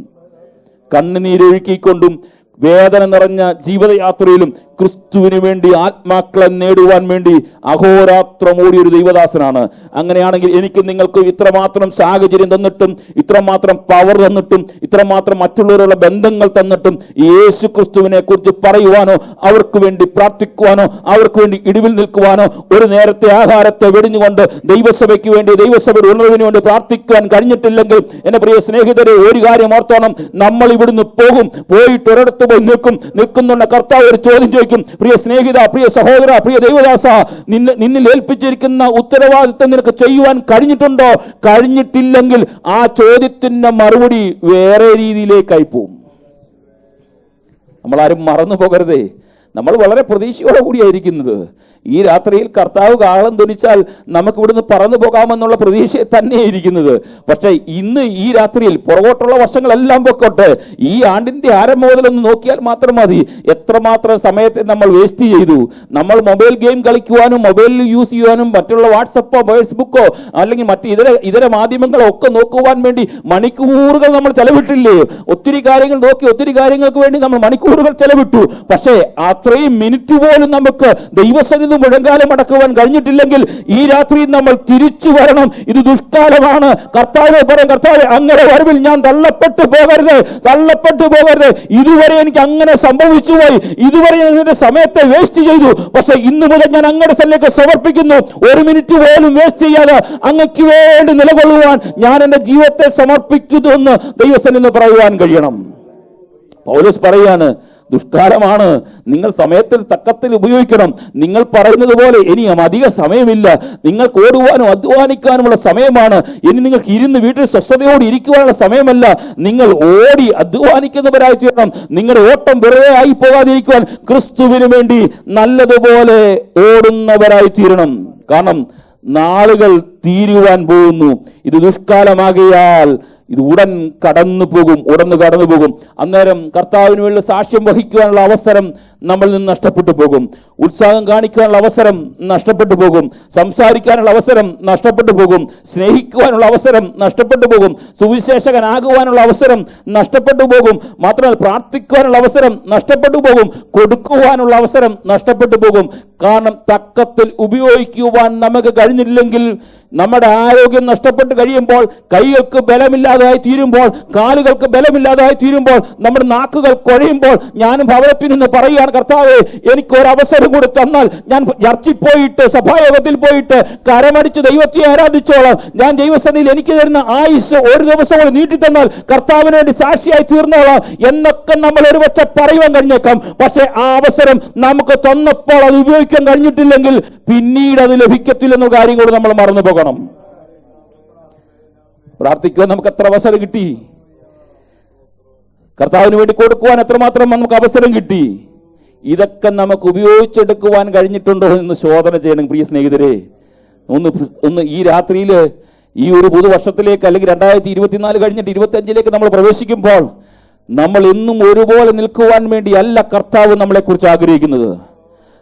കണ്ണുനീരൊഴുക്കിക്കൊണ്ടും വേദന നിറഞ്ഞ ജീവിതയാത്രയിലും ക്രിസ്തുവിന് വേണ്ടി ആത്മാക്കളെ നേടുവാൻ വേണ്ടി അഹോരാത്രം ഓടിയൊരു ദൈവദാസനാണ്. അങ്ങനെയാണെങ്കിൽ എനിക്ക് നിങ്ങൾക്ക് ഇത്രമാത്രം സാഹചര്യം തന്നിട്ടും, ഇത്രമാത്രം പവർ തന്നിട്ടും, ഇത്രമാത്രം മറ്റുള്ളവരുള്ള ബന്ധങ്ങൾ തന്നിട്ടും യേശു ക്രിസ്തുവിനെ കുറിച്ച് പറയുവാനോ, അവർക്ക് വേണ്ടി പ്രാർത്ഥിക്കുവാനോ, അവർക്ക് വേണ്ടി ഇടിവിൽ നിൽക്കുവാനോ, ഒരു നേരത്തെ ആഹാരത്തെ വെടിഞ്ഞുകൊണ്ട് ദൈവസഭയ്ക്ക് വേണ്ടി, ദൈവസഭയുടെ ഉണർവിന് വേണ്ടി പ്രാർത്ഥിക്കുവാൻ കഴിഞ്ഞിട്ടില്ലെങ്കിൽ എന്റെ പ്രിയ സ്നേഹിതരെ, ഒരു കാര്യം ഓർത്തോണം, നമ്മൾ ഇവിടുന്ന് പോയിട്ട് ഒരിടത്ത് പോയി നിൽക്കുന്നുണ്ട്. കർത്താവ് ഒരു ചോദ്യം ചോദിക്കും, പ്രിയ സ്നേഹിത, പ്രിയ സഹോദര, പ്രിയ ദൈവദാസ, നിന്നിൽ ഏൽപ്പിച്ചിരിക്കുന്ന ഉത്തരവാദിത്തം നിനക്ക് ചെയ്യുവാൻ കഴിഞ്ഞിട്ടുണ്ടോ? കഴിഞ്ഞിട്ടില്ലെങ്കിൽ ആ ചോദ്യത്തിന്റെ മറുപടി വേറെ രീതിയിലേക്കായി പോവും. നമ്മളാരും മറന്നു പോകരുതേ. നമ്മൾ വളരെ പ്രതീക്ഷയോടെ കൂടിയായിരിക്കുന്നത്. ഈ രാത്രിയിൽ കർത്താവ് കാഹളം ധ്വനിച്ചാൽ നമുക്ക് ഇവിടുന്ന് പറന്നു പോകാമെന്നുള്ള പ്രതീക്ഷയെ തന്നെ ഇരിക്കുന്നത്. പക്ഷേ ഇന്ന് ഈ രാത്രിയിൽ, പുറകോട്ടുള്ള വർഷങ്ങളെല്ലാം പൊക്കോട്ടെ, ഈ ആണ്ടിന്റെ ആരംഭം മുതലൊന്ന് നോക്കിയാൽ മാത്രം മതി എത്രമാത്രം സമയത്തെ നമ്മൾ വേസ്റ്റ് ചെയ്തു. നമ്മൾ മൊബൈൽ ഗെയിം കളിക്കുവാനും, മൊബൈലിൽ യൂസ് ചെയ്യുവാനും, മറ്റുള്ള വാട്സപ്പോ ഫേസ്ബുക്കോ അല്ലെങ്കിൽ മറ്റ് ഇതര മാധ്യമങ്ങളോ ഒക്കെ നോക്കുവാൻ വേണ്ടി മണിക്കൂറുകൾ നമ്മൾ ചെലവിട്ടില്ലേ? ഒത്തിരി കാര്യങ്ങൾ നോക്കി, ഒത്തിരി കാര്യങ്ങൾക്ക് വേണ്ടി നമ്മൾ മണിക്കൂറുകൾ ചെലവിട്ടു. പക്ഷേ അത്രയും മിനിറ്റ് പോലും നമുക്ക് ദൈവസന്നിധി മുഴങ്കാലം അടക്കുവാൻ കഴിഞ്ഞിട്ടില്ലെങ്കിൽ ഈ രാത്രി നമ്മൾ തിരിച്ചു വരണം. ഇത് ദുഷ്കാലമാണ്. കർത്താവേ പറയും, കർത്താവേ അങ്ങനെ വരവിൽ ഞാൻ തള്ളപ്പെട്ടു പോകരുത്. ഇതുവരെ എനിക്ക് അങ്ങനെ സംഭവിച്ചു പോയി, ഇതുവരെ ഞാൻ എന്റെ സമയത്തെ വേസ്റ്റ് ചെയ്തു. പക്ഷെ ഇന്നു മുതൽ ഞാൻ അങ്ങയുടെ സ്ഥലത്തേക്ക് സമർപ്പിക്കുന്നു. ഒരു മിനിറ്റ് പോലും വേസ്റ്റ് ചെയ്യാതെ അങ്ങയ്ക്ക് വേണ്ടി നിലകൊള്ളുവാൻ ഞാൻ എന്റെ ജീവിതത്തെ സമർപ്പിക്കുന്നു എന്ന് ദൈവസന്നിധിയിൽ പറയുവാൻ കഴിയണം. പൗലോസ് പറയാണ്, ദുഷ്കാലമാണ്, നിങ്ങൾ സമയത്തിൽ തക്കത്തിൽ ഉപയോഗിക്കണം. നിങ്ങൾ പറയുന്നത് പോലെ ഇനിയും അധിക സമയമില്ല. നിങ്ങൾക്ക് ഓടുവാനും അധ്വാനിക്കാനുമുള്ള സമയമാണ്. ഇനി നിങ്ങൾക്ക് ഇരുന്ന് വീട്ടിൽ സ്വസ്ഥതയോടെ ഇരിക്കുവാനുള്ള സമയമല്ല. നിങ്ങൾ ഓടി അധ്വാനിക്കുന്നവരായി തീരണം. നിങ്ങളുടെ ഓട്ടം വെറുതെ ആയി പോകാതിരിക്കുവാൻ ക്രിസ്തുവിന് വേണ്ടി നല്ലതുപോലെ ഓടുന്നവരായി തീരണം. കാരണം നാളുകൾ തീരുവാൻ പോകുന്നു. ഇത് ദുഷ്കാലമാകയാൽ ഇത് ഉടൻ കടന്നു പോകും. അന്നേരം കർത്താവിന് വേണ്ടി സാക്ഷ്യം വഹിക്കുവാനുള്ള അവസരം നമ്മളിൽ നിന്ന് നഷ്ടപ്പെട്ടു പോകും. ഉത്സാഹം കാണിക്കാനുള്ള അവസരം നഷ്ടപ്പെട്ടു പോകും. സംസാരിക്കാനുള്ള അവസരം നഷ്ടപ്പെട്ടു പോകും. സ്നേഹിക്കുവാനുള്ള അവസരം നഷ്ടപ്പെട്ടു പോകും. സുവിശേഷകനാകുവാനുള്ള അവസരം നഷ്ടപ്പെട്ടു പോകും. മാത്രമല്ല പ്രാർത്ഥിക്കുവാനുള്ള അവസരം നഷ്ടപ്പെട്ടു പോകും. കൊടുക്കുവാനുള്ള അവസരം നഷ്ടപ്പെട്ടു പോകും. കാരണം തക്കത്തിൽ ഉപയോഗിക്കുവാൻ നമുക്ക് കഴിഞ്ഞില്ലെങ്കിൽ, നമ്മുടെ ആരോഗ്യം നഷ്ടപ്പെട്ട് കഴിയുമ്പോൾ, കൈകൾക്ക് ബലമില്ലാതായി തീരുമ്പോൾ, കാലുകൾക്ക് ബലമില്ലാതായി തീരുമ്പോൾ, നമ്മുടെ നാക്കുകൾ കുഴയുമ്പോൾ, ഞാനും ഭവനത്തിൽ നിന്ന് പറയുകയാണ്, കർത്താവേ, എനിക്ക് ഒരു അവസരം കൂടി തന്നാൽ ഞാൻ ചർച്ചിൽ പോയിട്ട്, സഭായോഗത്തിൽ പോയിട്ട് കരമടിച്ച് ദൈവത്തെ ആരാധിച്ചോളാം. ഞാൻ ദൈവസന്നിധിയിൽ എനിക്ക് തരുന്ന ആയുസ് ഒരു ദിവസം കൂടി നീട്ടി തന്നാൽ കർത്താവിന് വേണ്ടി സാക്ഷിയായി തീർന്നോളാം എന്നൊക്കെ നമ്മൾ ഒരുപക്ഷെ പറയുവാൻ കഴിഞ്ഞേക്കാം. പക്ഷെ ആ അവസരം നമുക്ക് തന്നപ്പോൾ അത് ഉപയോഗിക്കാൻ കഴിഞ്ഞിട്ടില്ലെങ്കിൽ പിന്നീട് അത് ലഭിക്കത്തില്ലെന്ന കാര്യം കൂടി നമ്മൾ മറന്നു പോകണം. പ്രാർത്ഥിക്കുവാൻ നമുക്ക് എത്ര അവസരം കിട്ടി? കർത്താവിന് വേണ്ടി കൊടുക്കുവാൻ എത്രമാത്രം നമുക്ക് അവസരം കിട്ടി? ഇതൊക്കെ നമുക്ക് ഉപയോഗിച്ചെടുക്കുവാൻ കഴിഞ്ഞിട്ടുണ്ടോ എന്ന് ശോധന ചെയ്യണം പ്രിയ സ്നേഹിതരെ. ഒന്ന് ഈ രാത്രിയിൽ, ഈ ഒരു പുതുവർഷത്തിലേക്ക്, അല്ലെങ്കിൽ 2024 കഴിഞ്ഞിട്ട് 2025 നമ്മൾ പ്രവേശിക്കുമ്പോൾ, നമ്മൾ എന്നും ഒരുപോലെ നിൽക്കുവാൻ വേണ്ടി അല്ല കർത്താവ് നമ്മളെ കുറിച്ച് ആഗ്രഹിക്കുന്നത്.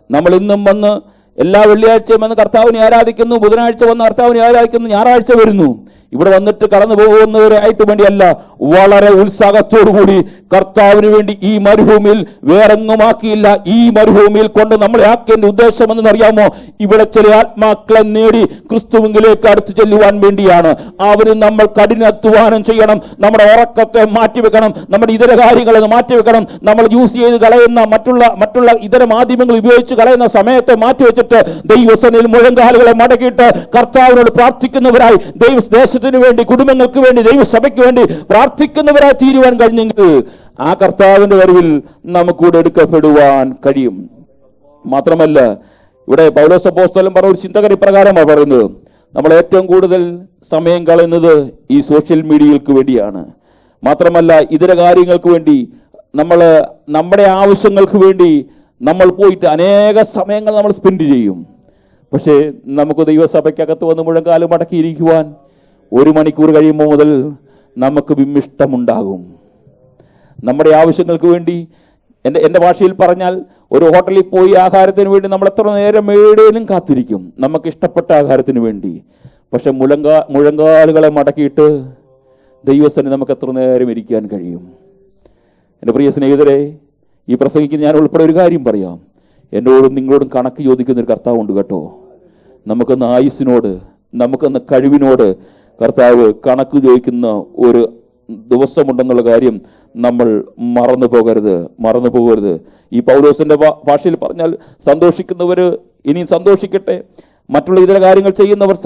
നമ്മൾ ഇന്നും വന്ന് എല്ലാ വെള്ളിയാഴ്ചയും വന്ന് കർത്താവിനെ ആരാധിക്കുന്നു, ബുധനാഴ്ച വന്ന് കർത്താവിനെ ആരാധിക്കുന്നു, ഞായറാഴ്ച വരുന്നു. ഇവിടെ വന്നിട്ട് കടന്നു പോകുന്നവരായിട്ട് വേണ്ടിയല്ല, വളരെ ഉത്സാഹത്തോടുകൂടി കർത്താവിന് വേണ്ടി ഈ മരുഭൂമിയിൽ വേറെങ്ങുമാക്കിയില്ല. ഈ മരുഭൂമിയിൽ കൊണ്ട് നമ്മളെ ആക്കേണ്ട ഉദ്ദേശം എന്നറിയാമോ? ഇവിടെ ചില ആത്മാക്കളെ നേടി ക്രിസ്തുവിലേക്ക് അടുത്ത് ചെല്ലുവാൻ വേണ്ടിയാണ്. അവന് നമ്മൾ കഠിനാധ്വാനം ചെയ്യണം. നമ്മുടെ ഉറക്കത്തെ മാറ്റിവെക്കണം. നമ്മുടെ ഇതര കാര്യങ്ങളെ മാറ്റിവെക്കണം. നമ്മൾ യൂസ് ചെയ്ത് കളയുന്ന മറ്റുള്ള ഇതര മാധ്യമങ്ങൾ ഉപയോഗിച്ച് കളയുന്ന സമയത്തെ മാറ്റിവെച്ചിട്ട് ദൈവസന്നിധിയിൽ മുഴങ്കാലുകളെ മടക്കിയിട്ട് കർത്താവിനോട് പ്രാർത്ഥിക്കുന്നവരായി, ദൈവദേശത്തിന് വേണ്ടി, കുടുംബങ്ങൾക്ക് വേണ്ടി, ദൈവസഭയ്ക്ക് വേണ്ടി പ്രാർത്ഥിക്കുന്നവരായി തീരുവാൻ കഴിഞ്ഞെങ്കിൽ ആ കർത്താവിന്റെ വരവിൽ നമുക്കൂടെ എടുക്കപ്പെടുവാൻ കഴിയും. മാത്രമല്ല, ഇവിടെ പൗലോസ് അപ്പോസ്തലൻ പറഞ്ഞ ഒരു ചിന്തകൻ ഇപ്രകാരമാണ് പറയുന്നത്, നമ്മൾ ഏറ്റവും കൂടുതൽ സമയം കളയുന്നത് ഈ സോഷ്യൽ മീഡിയകൾക്ക് വേണ്ടിയാണ്. മാത്രമല്ല, ഇതര കാര്യങ്ങൾക്ക് വേണ്ടി, നമ്മുടെ ആവശ്യങ്ങൾക്ക് വേണ്ടി നമ്മൾ പോയിട്ട് അനേക സമയങ്ങൾ നമ്മൾ സ്പെൻഡ് ചെയ്യും. പക്ഷേ നമുക്ക് ദൈവസഭയ്ക്കകത്ത് വന്ന് മുഴങ്കാലും മടക്കിയിരിക്കുവാൻ 1 മണിക്കൂർ കഴിയുമ്പോൾ മുതൽ നമുക്ക് വിമ്മിഷ്ടമുണ്ടാകും. നമ്മുടെ ആവശ്യങ്ങൾക്ക് വേണ്ടി, എൻ്റെ ഭാഷയിൽ പറഞ്ഞാൽ, ഒരു ഹോട്ടലിൽ പോയി ആഹാരത്തിന് വേണ്ടി നമ്മൾ എത്ര നേരം എവിടെയും കാത്തിരിക്കും, നമുക്ക് ഇഷ്ടപ്പെട്ട ആഹാരത്തിന് വേണ്ടി. പക്ഷെ മുഴങ്കാലുകളെ മടക്കിയിട്ട് ദൈവസന്നിധിയിൽ നമുക്ക് എത്ര നേരം ഇരിക്കാൻ കഴിയും? എൻ്റെ പ്രിയ സ്നേഹിതരെ, ഈ പ്രസംഗിക്കുന്ന ഞാൻ ഉൾപ്പെടെ ഒരു കാര്യം പറയാം. എന്നോടും നിങ്ങളോടും കണക്ക് ചോദിക്കുന്നൊരു കർത്താവുണ്ട് കേട്ടോ. നമുക്കൊന്ന് ആയുസ്സിനോട്, നമുക്കൊന്ന് കഴിവിനോട് കർത്താവ് കണക്ക് ചോദിക്കുന്ന ഒരു ദിവസമുണ്ടെന്നുള്ള കാര്യം നമ്മൾ മറന്നു പോകരുത്. ഈ പൗലോസിന്റെ ഭാഷയിൽ പറഞ്ഞാൽ, സന്തോഷിക്കുന്നവർ ഇനിയും സന്തോഷിക്കട്ടെ, മറ്റുള്ള ഇതര കാര്യങ്ങൾ ചെയ്യുന്നവർ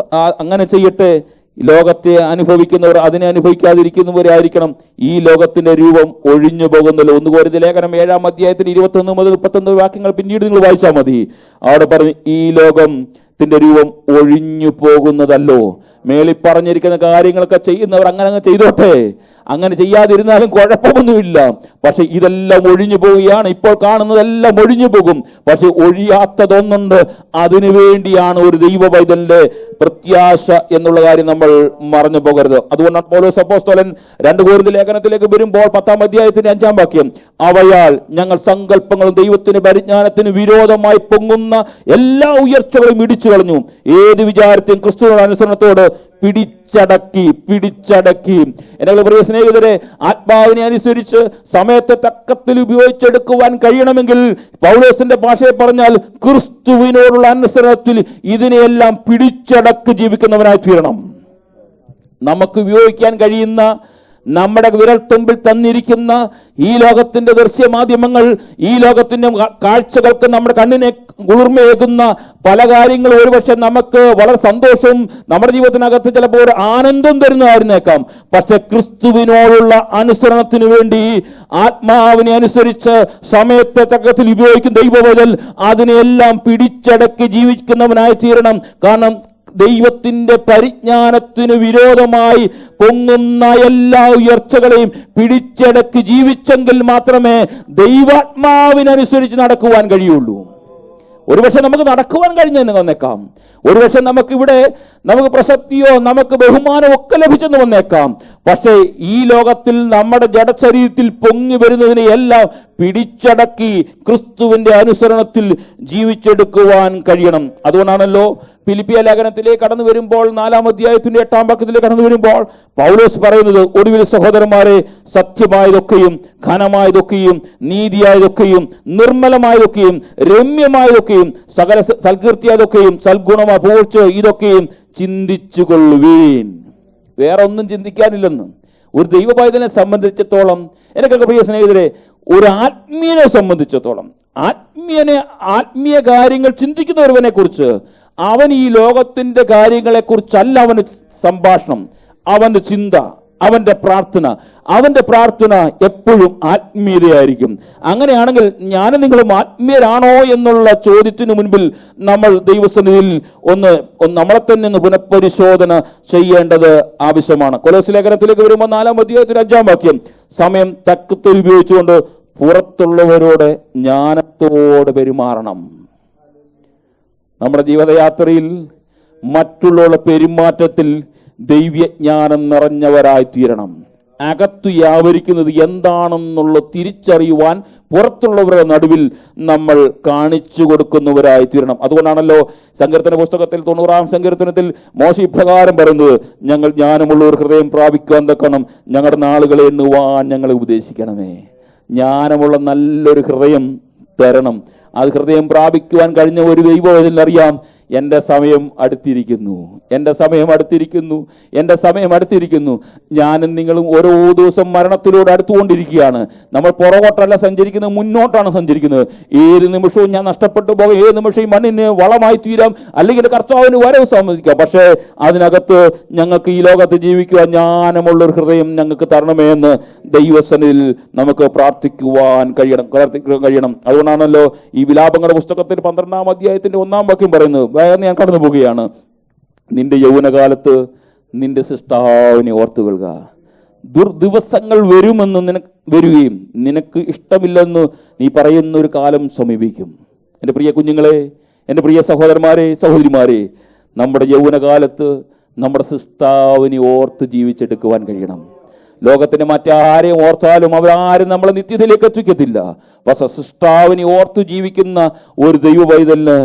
അങ്ങനെ ചെയ്യട്ടെ, ലോകത്തെ അനുഭവിക്കുന്നവർ അതിനെ അനുഭവിക്കാതിരിക്കുന്നവരായിരിക്കണം. ഈ ലോകത്തിന്റെ രൂപം ഒഴിഞ്ഞു പോകുന്നല്ലോ. 1 കൊരിന്ത്യർ ലേഖനം 7-ാം അധ്യായത്തിന് 21 മുതൽ 31 വാക്യങ്ങൾ പിന്നീട് നിങ്ങൾ വായിച്ചാൽ മതി. അവിടെ പറഞ്ഞു, ഈ ലോകത്തിന്റെ രൂപം ഒഴിഞ്ഞു പോകുന്നതല്ലോ. മേളിൽ പറഞ്ഞിരിക്കുന്ന കാര്യങ്ങളൊക്കെ ചെയ്യുന്നവർ അങ്ങനെ ചെയ്തോട്ടെ, അങ്ങനെ ചെയ്യാതിരുന്നാലും കുഴപ്പമൊന്നുമില്ല. പക്ഷെ ഇതെല്ലാം ഒഴിഞ്ഞു പോവുകയാണ്. ഇപ്പോൾ കാണുന്നതെല്ലാം ഒഴിഞ്ഞു പോകും. പക്ഷെ ഒഴിയാത്തതൊന്നുണ്ട്, അതിനു വേണ്ടിയാണ് ഒരു ദൈവ പൈതലിന്റെ പ്രത്യാശ എന്നുള്ള കാര്യം നമ്മൾ മറന്നു പോകരുത്. അതുകൊണ്ടാണ് പൗലോസ് അപ്പോസ്തലൻ 2 കൊരിന്ത്യർ ലേഖനത്തിലേക്ക് വരുമ്പോൾ 10-ാം അധ്യായത്തിന്റെ 5-ാം വാക്യം, അവയാൽ ഞങ്ങൾ സങ്കല്പങ്ങളും ദൈവത്തിന് പരിജ്ഞാനത്തിന് വിരോധമായി പൊങ്ങുന്ന എല്ലാ ഉയർച്ചകളും ഇടിച്ചു കളഞ്ഞു, ഏത് വിചാരത്തെയും ക്രിസ്തുവിന്റെ അനുസരണത്തോട് പിടിച്ചടക്കി. എന്റെ പ്രിയ സ്നേഹിതരെ, ആത്മാവിനെ അനുസരിച്ച് സമയത്തെ തക്കത്തിൽ ഉപയോഗിച്ചെടുക്കുവാൻ കഴിയണമെങ്കിൽ, പൗലോസിന്റെ ഭാഷയെ പറഞ്ഞാൽ, ക്രിസ്തുവിനോടുള്ള അനുസരണത്തിൽ ഇതിനെയെല്ലാം പിടിച്ചടക്കി ജീവിക്കുന്നവനായി തീരണം. നമുക്ക് ഉപയോഗിക്കാൻ കഴിയുന്ന നമ്മുടെ വിരൽത്തുമ്പിൽ തന്നിരിക്കുന്ന ഈ ലോകത്തിന്റെ ദൃശ്യമാധ്യമങ്ങൾ, ഈ ലോകത്തിന്റെ കാഴ്ചകൾക്ക് നമ്മുടെ കണ്ണിനെ കുളിർമയേകുന്ന പല കാര്യങ്ങളും ഒരുപക്ഷെ നമുക്ക് വളരെ സന്തോഷവും നമ്മുടെ ജീവിതത്തിനകത്ത് ചിലപ്പോൾ ഒരു ആനന്ദം തരുന്നതായിരുന്നേക്കാം. പക്ഷെ ക്രിസ്തുവിനോടുള്ള അനുസരണത്തിന് വേണ്ടി ആത്മാവിനെ അനുസരിച്ച് സമയത്തെ തക്കത്തിൽ ഉപയോഗിക്കുന്ന ദൈവവചൽ അതിനെല്ലാം പിടിച്ചടക്കി ജീവിക്കുന്നവനായി തീരണം. കാരണം ദൈവത്തിന്റെ പരിജ്ഞാനത്തിന് വിരോധമായി പൊങ്ങുന്ന എല്ലാ ഉയർച്ചകളെയും പിടിച്ചടക്കി ജീവിച്ചെങ്കിൽ മാത്രമേ ദൈവാത്മാവിനനുസരിച്ച് നടക്കുവാൻ കഴിയുള്ളൂ. ഒരുപക്ഷെ നമുക്ക് നടക്കുവാൻ കഴിഞ്ഞെന്ന് വന്നേക്കാം, ഒരുപക്ഷെ നമുക്ക് പ്രശസ്തിയോ നമുക്ക് ബഹുമാനമോ ഒക്കെ ലഭിച്ചെന്ന് വന്നേക്കാം. പക്ഷേ ഈ ലോകത്തിൽ നമ്മുടെ ജഡശരീരത്തിൽ പൊങ്ങി വരുന്നതിനെ എല്ലാം പിടിച്ചടക്കി ക്രിസ്തുവിന്റെ അനുസരണത്തിൽ ജീവിച്ചെടുക്കുവാൻ കഴിയണം. അതുകൊണ്ടാണല്ലോ ഫിലിപ്പിയ ലേഖനത്തിലേക്ക് കടന്നു വരുമ്പോൾ 4-ാം അധ്യായത്തിന്റെ 8-ാം വാക്യത്തിലേക്ക് കടന്നു വരുമ്പോൾ പൗലോസ് പറയുന്നത്, ഒടുവിൽ സഹോദരന്മാരെ, സത്യമായതൊക്കെയും ഘനമായതൊക്കെയും നീതിയായതൊക്കെയും നിർമ്മലമായതൊക്കെയും രമ്യമായതൊക്കെയും സകല സൽകീർത്തിയായതൊക്കെയും സൽഗുണമായ പൂഴ്ച ഇതൊക്കെയും ചിന്തിച്ചു കൊള്ളുവീൻ. വേറെ ഒന്നും ചിന്തിക്കാനില്ലെന്ന്. ഒരു ദൈവപൈതലിനെ സംബന്ധിച്ചിടത്തോളം, എനിക്കൊക്കെ പ്രിയ സ്നേഹിതരെ, ഒരു ആത്മീയനെ സംബന്ധിച്ചിടത്തോളം ആത്മീയ കാര്യങ്ങൾ ചിന്തിക്കുന്ന ഒരുവനെ കുറിച്ച് അവൻ ഈ ലോകത്തിന്റെ കാര്യങ്ങളെ കുറിച്ചല്ല അവന് സംഭാഷണം, അവന്റെ ചിന്ത, അവന്റെ പ്രാർത്ഥന എപ്പോഴും ആത്മീയതയായിരിക്കും. അങ്ങനെയാണെങ്കിൽ ഞാനും നിങ്ങളും ആത്മീയരാണോ എന്നുള്ള ചോദ്യത്തിനു മുൻപിൽ നമ്മൾ ദൈവസന്നിധിയിൽ ഒന്ന് നമ്മളെ തന്നെ ഒന്ന് പുനഃപരിശോധന ചെയ്യേണ്ടത് ആവശ്യമാണ്. കൊലോസ്യ ലേഖനത്തിലേക്ക് വരുമ്പോൾ 4-ാം അധ്യായത്തിന്റെ 5-ാം വാക്യം, സമയം തക്കത്തിൽ ഉപയോഗിച്ചുകൊണ്ട് പുറത്തുള്ളവരോട് ജ്ഞാനത്തോടെ പെരുമാറണം. നമ്മുടെ ജീവിതയാത്രയിൽ മറ്റുള്ള പെരുമാറ്റത്തിൽ ദൈവജ്ഞാനം നിറഞ്ഞവരായി തീരണം. അകത്തു വ്യാപരിക്കുന്നത് എന്താണെന്നുള്ള തിരിച്ചറിയുവാൻ പുറത്തുള്ളവരുടെ നടുവിൽ നമ്മൾ കാണിച്ചു കൊടുക്കുന്നവരായി തീരണം. അതുകൊണ്ടാണല്ലോ സങ്കീർത്തന പുസ്തകത്തിൽ 90-ാം സങ്കീർത്തനത്തിൽ മോശെ ഇപ്രകാരം പറയുന്നത്, ഞങ്ങൾ ജ്ഞാനമുള്ളവർ ഹൃദയം പ്രാപിക്കാൻ തക്കണം, ഞങ്ങളുടെ നാളുകളെ എണ്ണുവാൻ ഞങ്ങളെ ഉപദേശിക്കണമേ. ജ്ഞാനമുള്ള നല്ലൊരു ഹൃദയം തരണം. അത് ഹൃദയം പ്രാപിക്കുവാൻ കഴിഞ്ഞ ഒരു ദൈവത്തിനറിയാം, എൻ്റെ സമയം അടുത്തിരിക്കുന്നു, എൻ്റെ സമയം അടുത്തിരിക്കുന്നു. ഞാനും നിങ്ങളും ഓരോ ദിവസം മരണത്തിലൂടെ അടുത്തുകൊണ്ടിരിക്കുകയാണ്. നമ്മൾ പുറകോട്ടല്ല സഞ്ചരിക്കുന്നത്, മുന്നോട്ടാണ് സഞ്ചരിക്കുന്നത്. ഏത് നിമിഷവും ഞാൻ നഷ്ടപ്പെട്ടു പോകാം, ഏത് നിമിഷവും മണ്ണിന് വളമായി തീരാം, അല്ലെങ്കിൽ കർത്താവിന് വരവ് സമ്മതിക്കാം. പക്ഷേ അതിനകത്ത് ഞങ്ങൾക്ക് ഈ ലോകത്ത് ജീവിക്കുവാൻ ജ്ഞാനമുള്ളൊരു ഹൃദയം ഞങ്ങൾക്ക് തരണമേ എന്ന് ദൈവസന്നിധിയിൽ നമുക്ക് പ്രാർത്ഥിക്കുവാൻ കഴിയണം. അതുകൊണ്ടാണല്ലോ ഈ വിലാപങ്ങളുടെ പുസ്തകത്തിൽ 12-ാം അധ്യായത്തിന്റെ 1-ാം വാക്യം പറയുന്നത്, ഞാൻ കടന്നു പോവുകയാണ്, നിന്റെ യൗവനകാലത്ത് നിന്റെ സൃഷ്ടാവിനെ ഓർത്തുകൊള്ളുക. ദുർദിവസങ്ങൾ വരികയും നിനക്ക് ഇഷ്ടമില്ലെന്ന് നീ പറയുന്ന ഒരു കാലം സമീപിക്കും. എൻ്റെ പ്രിയ കുഞ്ഞുങ്ങളെ, എൻ്റെ പ്രിയ സഹോദരന്മാരെ, സഹോദരിമാരെ, നമ്മുടെ യൗവനകാലത്ത് നമ്മുടെ സൃഷ്ടാവിനെ ഓർത്ത് ജീവിച്ചെടുക്കുവാൻ കഴിയണം. ലോകത്തിന് മറ്റാരെയും ഓർത്താലും അവരാരും നമ്മളെ നിത്യതയിലേക്ക് എത്തിക്കത്തില്ല. പക്ഷെ സൃഷ്ടാവിനെ ഓർത്തു ജീവിക്കുന്ന ഒരു ദൈവപൈതലിന്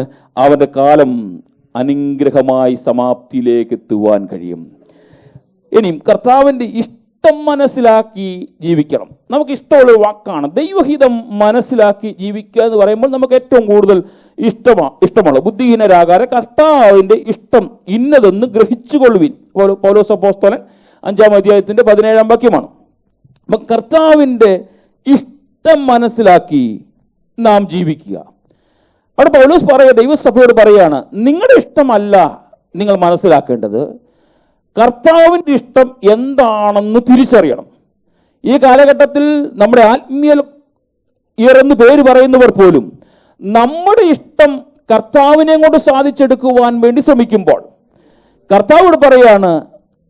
അവന്റെ കാലം അനുഗ്രഹമായി സമാപ്തിയിലേക്ക് എത്തുവാൻ കഴിയും. ഇനിയും കർത്താവിന്റെ ഇഷ്ടം മനസ്സിലാക്കി ജീവിക്കണം. നമുക്ക് ഇഷ്ടമുള്ള വാക്കാണ് ദൈവഹിതം മനസ്സിലാക്കി ജീവിക്കുക എന്ന് പറയുമ്പോൾ നമുക്ക് ഏറ്റവും കൂടുതൽ ഇഷ്ടമുള്ള ബുദ്ധിഹീനരാകാതെ കർത്താവിന്റെ ഇഷ്ടം ഇന്നതെന്ന് ഗ്രഹിച്ചുകൊള്ളുവിൻ. പൗലോസ് അപ്പോസ്തലൻ 5-ാം അധ്യായത്തിന്റെ 17-ാം വാക്യമാണ്. അപ്പൊ കർത്താവിന്റെ ഇഷ്ടം മനസ്സിലാക്കി നാം ജീവിക്കുക. അവിടെ പൗലോസ് ദൈവസഭയോട് പറയാണ്, നിങ്ങളുടെ ഇഷ്ടമല്ല നിങ്ങൾ മനസ്സിലാക്കേണ്ടത്, കർത്താവിന്റെ ഇഷ്ടം എന്താണെന്ന് തിരിച്ചറിയണം. ഈ കാലഘട്ടത്തിൽ നമ്മുടെ ആത്മീയർ എന്ന് പേര് പറയുന്നവർ പോലും നമ്മുടെ ഇഷ്ടം കർത്താവിനെ കൊണ്ട് സാധിച്ചെടുക്കുവാൻ വേണ്ടി ശ്രമിക്കുമ്പോൾ കർത്താവോട് പറയാണ്,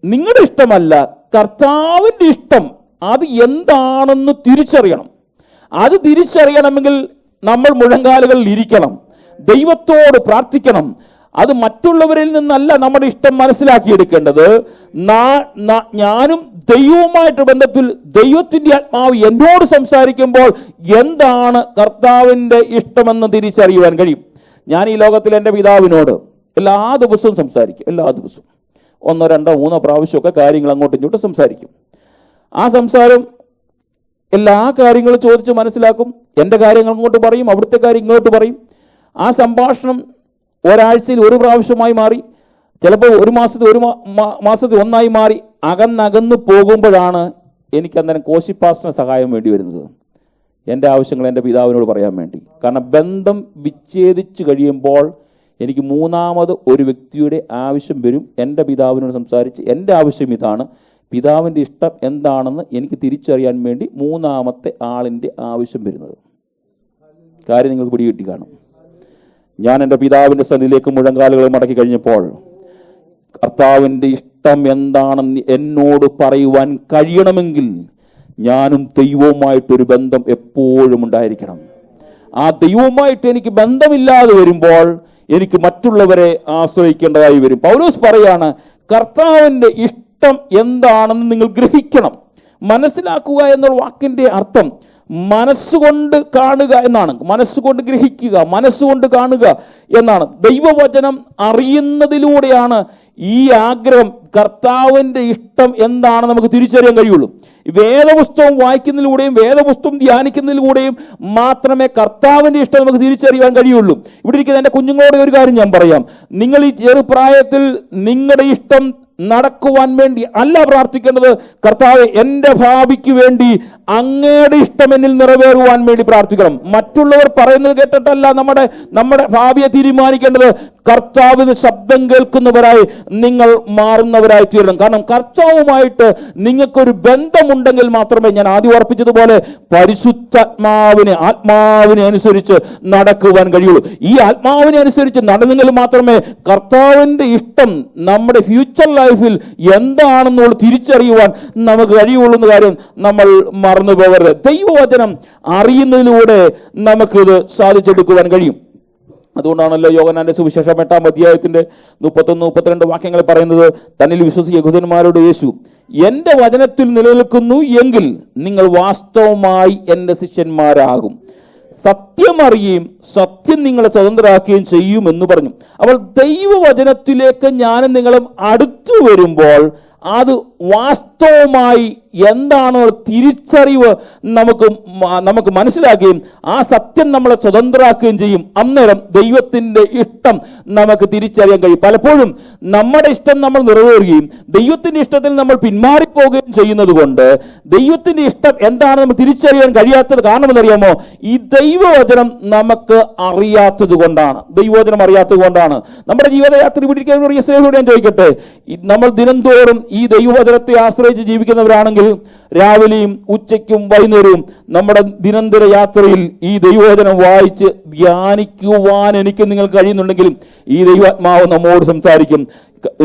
നിങ്ങളുടെ ഇഷ്ടമല്ല, കർത്താവിന്റെ ഇഷ്ടം അത് എന്താണെന്ന് തിരിച്ചറിയണം. അത് തിരിച്ചറിയണമെങ്കിൽ നമ്മൾ മുഴങ്കാലുകളിൽ ഇരിക്കണം, ദൈവത്തോട് പ്രാർത്ഥിക്കണം. അത് മറ്റുള്ളവരിൽ നിന്നല്ല നമ്മുടെ ഇഷ്ടം മനസ്സിലാക്കിയെടുക്കേണ്ടത്. ഞാനും ദൈവവുമായിട്ട് ബന്ധത്തിൽ ദൈവത്തിന്റെ ആത്മാവ് എന്നോട് സംസാരിക്കുമ്പോൾ എന്താണ് കർത്താവിന്റെ ഇഷ്ടമെന്ന് തിരിച്ചറിയുവാൻ കഴിയും. ഞാൻ ഈ ലോകത്തിൽ എൻ്റെ പിതാവിനോട് എല്ലാ ദിവസവും സംസാരിക്കും. എല്ലാ ദിവസവും 1, 2, 3 പ്രാവശ്യമൊക്കെ കാര്യങ്ങൾ അങ്ങോട്ടും ഇങ്ങോട്ടും സംസാരിക്കും. ആ സംസാരം എല്ലാ കാര്യങ്ങളും ചോദിച്ച് മനസ്സിലാക്കും. എൻ്റെ കാര്യങ്ങൾ അങ്ങോട്ട് പറയും, അവിടുത്തെ കാര്യം ഇങ്ങോട്ട് പറയും. ആ സംഭാഷണം ഒരാഴ്ചയിൽ 1 പ്രാവശ്യമായി മാറി, ചിലപ്പോൾ ഒരു മാസത്തിൽ ഒന്നായി മാറി അകന്നകന്നു പോകുമ്പോഴാണ് എനിക്ക് അന്നേരം കോശിപ്പാസ്റ്ററിന് സഹായം വേണ്ടി വരുന്നത്. എൻ്റെ ആവശ്യങ്ങൾ എൻ്റെ പിതാവിനോട് പറയാൻ വേണ്ടി. കാരണം ബന്ധം വിച്ഛേദിച്ച് കഴിയുമ്പോൾ എനിക്ക് മൂന്നാമത് ഒരു വ്യക്തിയുടെ ആവശ്യം വരും. എൻ്റെ പിതാവിനോട് സംസാരിച്ച് എൻ്റെ ആവശ്യം ഇതാണ്, പിതാവിൻ്റെ ഇഷ്ടം എന്താണെന്ന് എനിക്ക് തിരിച്ചറിയാൻ വേണ്ടി മൂന്നാമത്തെ ആളിൻ്റെ ആവശ്യം വരുന്നത്. കാര്യം നിങ്ങൾക്ക് പിടികിട്ടി കാണും. ഞാൻ എൻ്റെ പിതാവിൻ്റെ സന്നിധിയിലേക്ക് മുഴങ്കാലുകൾ മടക്കി കഴിഞ്ഞപ്പോൾ കർത്താവിൻ്റെ ഇഷ്ടം എന്താണെന്ന് എന്നോട് പറയുവാൻ കഴിയണമെങ്കിൽ ഞാനും ദൈവവുമായിട്ടൊരു ബന്ധം എപ്പോഴും ഉണ്ടായിരിക്കണം. ആ ദൈവവുമായിട്ട് എനിക്ക് ബന്ധമില്ലാതെ വരുമ്പോൾ എനിക്ക് മറ്റുള്ളവരെ ആശ്രയിക്കേണ്ടതായി വരും. പൗലോസ് പറയാണ്, കർത്താവിൻ്റെ ഇഷ്ടം എന്താണെന്ന് നിങ്ങൾ ഗ്രഹിക്കണം. മനസ്സിലാക്കുക എന്നുള്ള വാക്കിൻ്റെ അർത്ഥം മനസ്സുകൊണ്ട് കാണുക എന്നാണ്. മനസ്സുകൊണ്ട് ഗ്രഹിക്കുക, മനസ്സുകൊണ്ട് കാണുക എന്നാണ്. ദൈവവചനം അറിയുന്നതിലൂടെയാണ് ഈ ആഗ്രഹം, കർത്താവിൻ്റെ ഇഷ്ടം എന്താണെന്ന് നമുക്ക് തിരിച്ചറിയാൻ കഴിയുള്ളൂ. വേദപുസ്തകം വായിക്കുന്നതിലൂടെയും വേദപുസ്തകം ധ്യാനിക്കുന്നതിലൂടെയും മാത്രമേ കർത്താവിൻ്റെ ഇഷ്ടം നമുക്ക് തിരിച്ചറിയാൻ കഴിയുള്ളൂ. ഇവിടെ ഇരിക്കുന്ന എൻ്റെ കുഞ്ഞുങ്ങളോട് ഒരു കാര്യം ഞാൻ പറയാം. നിങ്ങൾ ഈ ചെറുപ്രായത്തിൽ നിങ്ങളുടെ ഇഷ്ടം നടക്കുവാൻ വേണ്ടി അല്ല പ്രാർത്ഥിക്കേണ്ടത്. കർത്താവേ, എൻ്റെ ഭാവിക്ക് വേണ്ടി അങ്ങയുടെ ഇഷ്ടം എന്നിൽ നിറവേറുവാൻ വേണ്ടി പ്രാർത്ഥിക്കണം. മറ്റുള്ളവർ പറയുന്നത് കേട്ടിട്ടല്ല നമ്മുടെ ഭാവിയെ തീരുമാനിക്കേണ്ടത്. കർത്താവിന് ശബ്ദം കേൾക്കുന്നവരായി നിങ്ങൾ മാറുന്നവരായി തീരണം. കാരണം കർത്താവുമായിട്ട് നിങ്ങൾക്കൊരു ബന്ധമുണ്ടെങ്കിൽ മാത്രമേ, ഞാൻ ആദ്യം ഓർപ്പിച്ചതുപോലെ, ആത്മാവിനെ അനുസരിച്ച് നടക്കുവാൻ കഴിയുള്ളൂ. ഈ ആത്മാവിനെ അനുസരിച്ച് നടന്നെങ്കിൽ മാത്രമേ കർത്താവിൻ്റെ ഇഷ്ടം നമ്മുടെ ഫ്യൂച്ചർ ലൈഫിൽ എന്താണെന്നുള്ള തിരിച്ചറിയുവാൻ നമുക്ക് കഴിയുള്ളൂ എന്ന കാര്യം നമ്മൾ മറന്നു പോകരുത്. ദൈവവചനം അറിയുന്നതിലൂടെ നമുക്കിത് സാധിച്ചെടുക്കുവാൻ കഴിയും. അതുകൊണ്ടാണല്ലോ യോഹന്നാന്റെ സുവിശേഷം 8-ാം അധ്യായത്തിന്റെ 31-32 വാക്യങ്ങൾ പറയുന്നത്, തന്നിൽ വിശ്വസിച്ച യഹൂദന്മാരോട് യേശു, എൻ്റെ വചനത്തിൽ നിലനിൽക്കുന്നു എങ്കിൽ നിങ്ങൾ വാസ്തവമായി എൻ്റെ ശിഷ്യന്മാരാകും, സത്യം അറിയുകയും സത്യം നിങ്ങളെ സ്വതന്ത്രരാക്കുകയും ചെയ്യുമെന്ന് പറഞ്ഞു. അപ്പോൾ ദൈവവചനത്തിലേക്ക് ഞാനും നിങ്ങളും അടുത്തു വരുമ്പോൾ അത് വാസ്തവമായി എന്താണോ തിരിച്ചറിവ് നമുക്ക് മനസ്സിലാക്കുകയും ആ സത്യം നമ്മളെ സ്വതന്ത്രരാക്കുകയും ചെയ്യും. അന്നേരം ദൈവത്തിൻ്റെ ഇഷ്ടം നമുക്ക് തിരിച്ചറിയാൻ കഴിയും. പലപ്പോഴും നമ്മുടെ ഇഷ്ടം നമ്മൾ നിറവേറുകയും ദൈവത്തിൻ്റെ ഇഷ്ടത്തിൽ നമ്മൾ പിന്മാറിപ്പോവുകയും ചെയ്യുന്നത് കൊണ്ട് ദൈവത്തിൻ്റെ ഇഷ്ടം എന്താണ് നമ്മൾ തിരിച്ചറിയാൻ കഴിയാത്തത്. കാരണമെന്നറിയാമോ? ഈ ദൈവവചനം നമുക്ക് അറിയാത്തത് കൊണ്ടാണ്. ദൈവവചനം അറിയാത്തത് കൊണ്ടാണ്. നമ്മുടെ ജീവിതയാത്ര പിടിക്കാൻ സ്നേഹത്തോടെ ഞാൻ ചോദിക്കട്ടെ, നമ്മൾ ദിനംതോറും ഈ ദൈവവചനത്തെ ആശ്രയിച്ച് ജീവിക്കുന്നവരാണെങ്കിൽ രാവിലെയും ഉച്ചയ്ക്കും വൈകുന്നേരവും നമ്മുടെ ദിനംതര യാത്രയിൽ ഈ ദൈവവചനം വായിച്ച് ധ്യാനിക്കുവാൻ എനിക്ക് നിങ്ങൾക്ക് കഴിയുന്നുണ്ടെങ്കിലും ഈ ദൈവാത്മാവ് നമ്മോട് സംസാരിക്കും.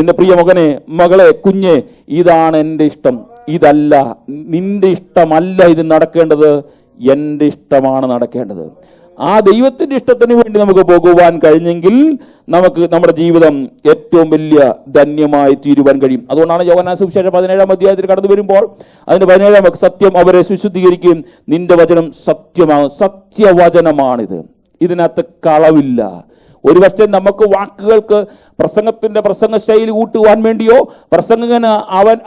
എൻ്റെ പ്രിയ മകനെ, മകളെ, കുഞ്ഞെ, ഇതാണ് എൻ്റെ ഇഷ്ടം, ഇതല്ല നിന്റെ ഇഷ്ടമല്ല ഇത് നടക്കേണ്ടത്, എൻ്റെ ഇഷ്ടമാണ് നടക്കേണ്ടത്. ആ ദൈവത്തിന്റെ ഇഷ്ടത്തിന് വേണ്ടി നമുക്ക് പോകുവാൻ കഴിഞ്ഞെങ്കിൽ നമുക്ക് നമ്മുടെ ജീവിതം ഏറ്റവും വലിയ ധന്യമായി തീരുവാൻ കഴിയും. അതുകൊണ്ടാണ് യോഹന്നാൻ സുവിശേഷം 17-ാം അധ്യായത്തിൽ കടന്നു വരുമ്പോൾ അതിന്റെ 17-ാം സത്യം അവരെ ശുദ്ധീകരിക്കുകയും നിന്റെ വചനം സത്യമാണ്. സത്യവചനമാണിത്, ഇതിനകത്ത് കളവില്ല. ഒരുപക്ഷെ നമുക്ക് വാക്കുകൾക്ക് പ്രസംഗത്തിന്റെ പ്രസംഗ ശൈലി കൂട്ടുവാൻ വേണ്ടിയോ പ്രസംഗകന്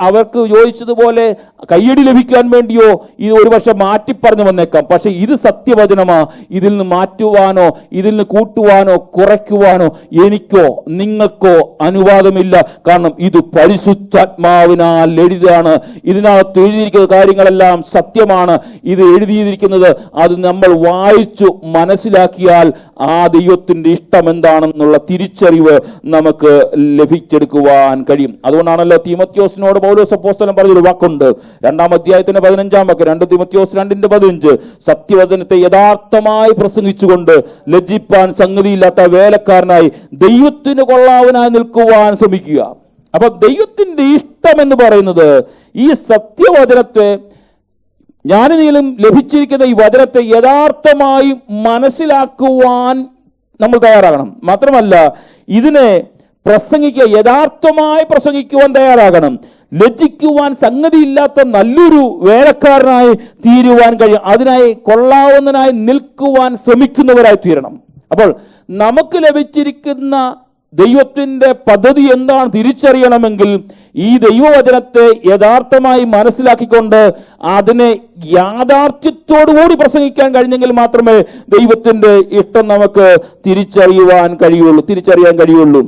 അവർക്ക് ചോദിച്ചതുപോലെ കയ്യടി ലഭിക്കാൻ വേണ്ടിയോ ഇത് ഒരുപക്ഷെ മാറ്റിപ്പറഞ്ഞു വന്നേക്കാം. പക്ഷെ ഇത് സത്യവചനമാ. ഇതിൽ നിന്ന് മാറ്റുവാനോ ഇതിൽ നിന്ന് കൂട്ടുവാനോ കുറയ്ക്കുവാനോ എനിക്കോ നിങ്ങൾക്കോ അനുവാദമില്ല. കാരണം ഇത് പരിശുദ്ധാത്മാവിനാൽ എഴുതിയതാണ്. ഇതിനകത്ത് എഴുതിയിരിക്കുന്ന കാര്യങ്ങളെല്ലാം സത്യമാണ്. ഇത് എഴുതിയിരിക്കുന്നത് അത് നമ്മൾ വായിച്ചു മനസ്സിലാക്കിയാൽ ആ ദൈവത്തിന്റെ ഇഷ്ടം എന്താണെന്നുള്ള തിരിച്ചറിവ് നമുക്ക് ലഭിച്ചെടുക്കുവാൻ കഴിയും. അതുകൊണ്ടാണല്ലോ തീമോഥെയോസിനോട് പൗലോസ് അപ്പോസ്തലൻ പറഞ്ഞൊരു വാക്കുണ്ട്, 2-ാം അധ്യായത്തിന്റെ 15-ാം വാക്യം, 2 തീമോഥെയോസ് 2:15, സത്യവചനത്തെ യഥാർത്ഥമായി പ്രസംഗിച്ചുകൊണ്ട് ലജ്ജിപ്പാൻ സംഗതിയില്ലാത്ത വേലക്കാരനായി ദൈവത്തിന് കൊള്ളാവനായി നിൽക്കുവാൻ ശ്രമിക്കുക. അപ്പൊ ദൈവത്തിന്റെ ഇഷ്ടം എന്ന് പറയുന്നത് ഈ സത്യവചനത്തെ, ജ്ഞാനിനീലും ലഭിച്ചിരിക്കുന്ന ഈ വചനത്തെ യഥാർത്ഥമായി മനസ്സിലാക്കുവാൻ നമ്മൾ തയ്യാറാകണം. മാത്രമല്ല ഇതിനെ യഥാർത്ഥമായി പ്രസംഗിക്കുവാൻ തയ്യാറാകണം. ലജ്ജിക്കുവാൻ സംഗതിയില്ലാത്ത നല്ലൊരു വേലക്കാരനായി തീരുവാൻ കഴിയും. അതിനായി കൊള്ളാവുന്നതിനായി നിൽക്കുവാൻ ശ്രമിക്കുന്നവരായി തീരണം. അപ്പോൾ നമുക്ക് ലഭിച്ചിരിക്കുന്ന ദൈവത്തിന്റെ പദ്ധതി എന്താണ് തിരിച്ചറിയണമെങ്കിൽ ഈ ദൈവവചനത്തെ യഥാർത്ഥമായി മനസ്സിലാക്കിക്കൊണ്ട് അതിനെ യാഥാർത്ഥ്യത്തോടുകൂടി പ്രസംഗിക്കാൻ കഴിഞ്ഞെങ്കിൽ മാത്രമേ ദൈവത്തിന്റെ ഇഷ്ടം നമുക്ക് തിരിച്ചറിയാൻ കഴിയുള്ളൂ.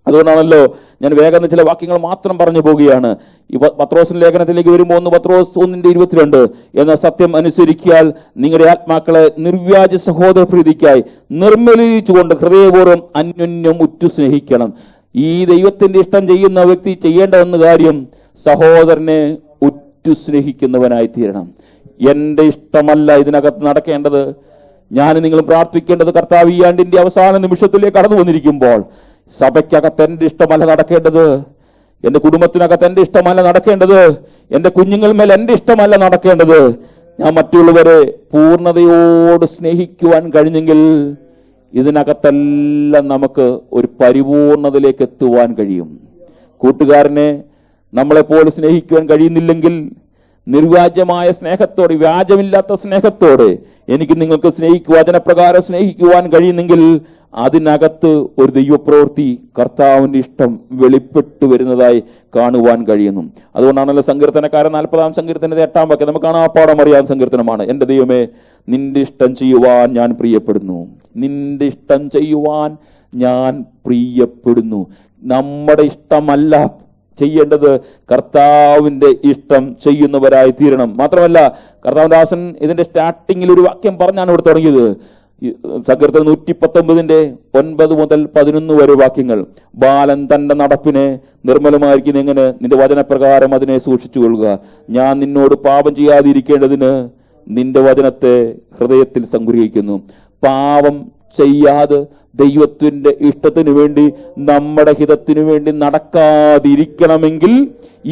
അതുകൊണ്ടാണല്ലോ ഞാൻ വേഗം ചില വാക്യങ്ങൾ മാത്രം പറഞ്ഞു പോവുകയാണ്. ഈ പത്രോസിന്റെ ലേഖനത്തിലേക്ക് വരുമ്പോൾ 1 പത്രോസ് 1:22, എന്ന സത്യം അനുസരിക്കാൽ നിങ്ങളുടെ ആത്മാക്കളെ നിർവ്യാജ സഹോദര പ്രീതിക്കായി നിർമ്മലീകരിച്ചുകൊണ്ട് ഹൃദയപൂർവ്വം അന്യോന്യം ഉറ്റു സ്നേഹിക്കണം. ഈ ദൈവത്തിന്റെ ഇഷ്ടം ചെയ്യുന്ന വ്യക്തി ചെയ്യേണ്ട ഒന്ന് കാര്യം, സഹോദരനെ ഉറ്റു സ്നേഹിക്കുന്നവനായി തീരണം. എൻ്റെ ഇഷ്ടമല്ല ഇതിനകത്ത് നടക്കേണ്ടത്. ഞാൻ നിങ്ങൾ പ്രാർത്ഥിക്കേണ്ടത്, കർത്താവ് ഈ ആണ്ടിന്റെ അവസാന നിമിഷത്തിലേക്ക് കടന്നു വന്നിരിക്കുമ്പോൾ സഭയ്ക്കകത്ത് എൻ്റെ ഇഷ്ടമല്ല നടക്കേണ്ടത്, എൻ്റെ കുടുംബത്തിനകത്ത് എൻ്റെ ഇഷ്ടമല്ല നടക്കേണ്ടത്, എൻ്റെ കുഞ്ഞുങ്ങൾ എൻ്റെ ഇഷ്ടമല്ല നടക്കേണ്ടത്. ഞാൻ മറ്റുള്ളവരെ പൂർണ്ണതയോട് സ്നേഹിക്കുവാൻ കഴിഞ്ഞെങ്കിൽ ഇതിനകത്തെല്ലാം നമുക്ക് ഒരു പരിപൂർണതയിലേക്ക് എത്തുവാൻ കഴിയും. കൂട്ടുകാരനെ നമ്മളെപ്പോലെ സ്നേഹിക്കുവാൻ കഴിയുന്നില്ലെങ്കിൽ നിർവ്യാജമായ സ്നേഹത്തോടെ, വ്യാജമില്ലാത്ത സ്നേഹത്തോടെ എനിക്ക് നിങ്ങൾക്ക് വചനപ്രകാരം സ്നേഹിക്കുവാൻ കഴിയുന്നെങ്കിൽ അതിനകത്ത് ഒരു ദൈവപ്രവൃത്തി, കർത്താവിന്റെ ഇഷ്ടം വെളിപ്പെട്ടു വരുന്നതായി കാണുവാൻ കഴിയുന്നു. അതുകൊണ്ടാണല്ലോ സങ്കീർത്തനക്കാരൻ 40-ാം സങ്കീർത്തനത്തിന്റെ 8-ാം വാക്യം നമുക്ക് കാണാപ്പാടം അറിയാവുന്ന സങ്കീർത്തനമാണ്. എൻ്റെ ദൈവമേ, നിന്റെ ഇഷ്ടം ചെയ്യുവാൻ ഞാൻ പ്രിയപ്പെടുന്നു. നിന്റെ ഇഷ്ടം ചെയ്യുവാൻ ഞാൻ പ്രിയപ്പെടുന്നു. നമ്മുടെ ഇഷ്ടമല്ല ചെയ്യേണ്ടത്, കർത്താവിന്റെ ഇഷ്ടം ചെയ്യുന്നവരായി തീരണം. മാത്രമല്ല, കർത്താവിന്റെ ദാസൻ ഇതിന്റെ സ്റ്റാർട്ടിങ്ങിൽ ഒരു വാക്യം പറഞ്ഞാണ് ഇവിടെ തുടങ്ങിയത്. സങ്കീർത്തനം 119 9 മുതൽ 11 വരെ വാക്യങ്ങൾ. ബാലൻ തന്റെ നടപ്പിനെ നിർമ്മലമായിരിക്കുന്ന എങ്ങനെ, നിന്റെ വചനപ്രകാരം അതിനെ സൂക്ഷിച്ചു കൊള്ളുക. ഞാൻ നിന്നോട് പാപം ചെയ്യാതിരിക്കേണ്ടതിന് നിന്റെ വചനത്തെ ഹൃദയത്തിൽ സംഗ്രഹിക്കുന്നു. പാപം ചെയ്യാതെ ദൈവത്തിന്റെ ഇഷ്ടത്തിനു വേണ്ടി, നമ്മുടെ ഹിതത്തിനു വേണ്ടി നടക്കാതിരിക്കണമെങ്കിൽ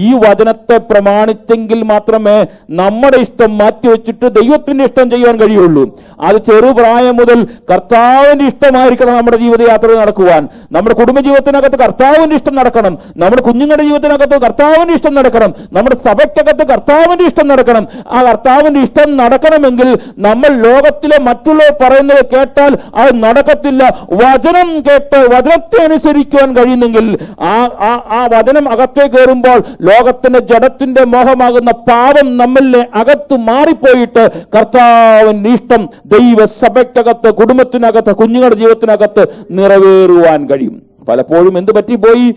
ഈ വചനത്തെ പ്രമാണിച്ചെങ്കിൽ മാത്രമേ നമ്മുടെ ഇഷ്ടം മാറ്റിവെച്ചിട്ട് ദൈവത്തിന്റെ ഇഷ്ടം ചെയ്യാൻ കഴിയുള്ളൂ. അത് ചെറുപ്രായം മുതൽ കർത്താവിന്റെ ഇഷ്ടമായിരിക്കണം നമ്മുടെ ജീവിതയാത്ര നടക്കുവാൻ. നമ്മുടെ കുടുംബജീവിതത്തിനകത്ത് കർത്താവിന്റെ ഇഷ്ടം നടക്കണം. നമ്മുടെ കുഞ്ഞുങ്ങളുടെ ജീവിതത്തിനകത്ത് കർത്താവിന്റെ ഇഷ്ടം നടക്കണം. നമ്മുടെ സഭയ്ക്കകത്ത് കർത്താവിന്റെ ഇഷ്ടം നടക്കണം. ആ കർത്താവിന്റെ ഇഷ്ടം നടക്കണമെങ്കിൽ നമ്മൾ ലോകത്തിലെ മറ്റുള്ളവർ പറയുന്നത് കേട്ടാൽ അത് നടക്കത്തില്ല. വചനം കേട്ട് വചനത്തെ അനുസരിക്കുവാൻ കഴിയുന്നെങ്കിൽ ആ വചനം അകത്തേ കയറുമ്പോൾ ലോകത്തിന്റെ ജഡത്തിന്റെ മോഹമാകുന്ന പാപം നമ്മളിലെ അകത്ത് മാറിപ്പോയിട്ട് കർത്താവിന്റെ ഇഷ്ടം ദൈവസഭയ്ക്കകത്ത്, കുടുംബത്തിനകത്ത്, കുഞ്ഞുങ്ങളുടെ ജീവിതത്തിനകത്ത് നിറവേറുവാൻ കഴിയും. പലപ്പോഴും എന്ത് പറ്റിപ്പോയി,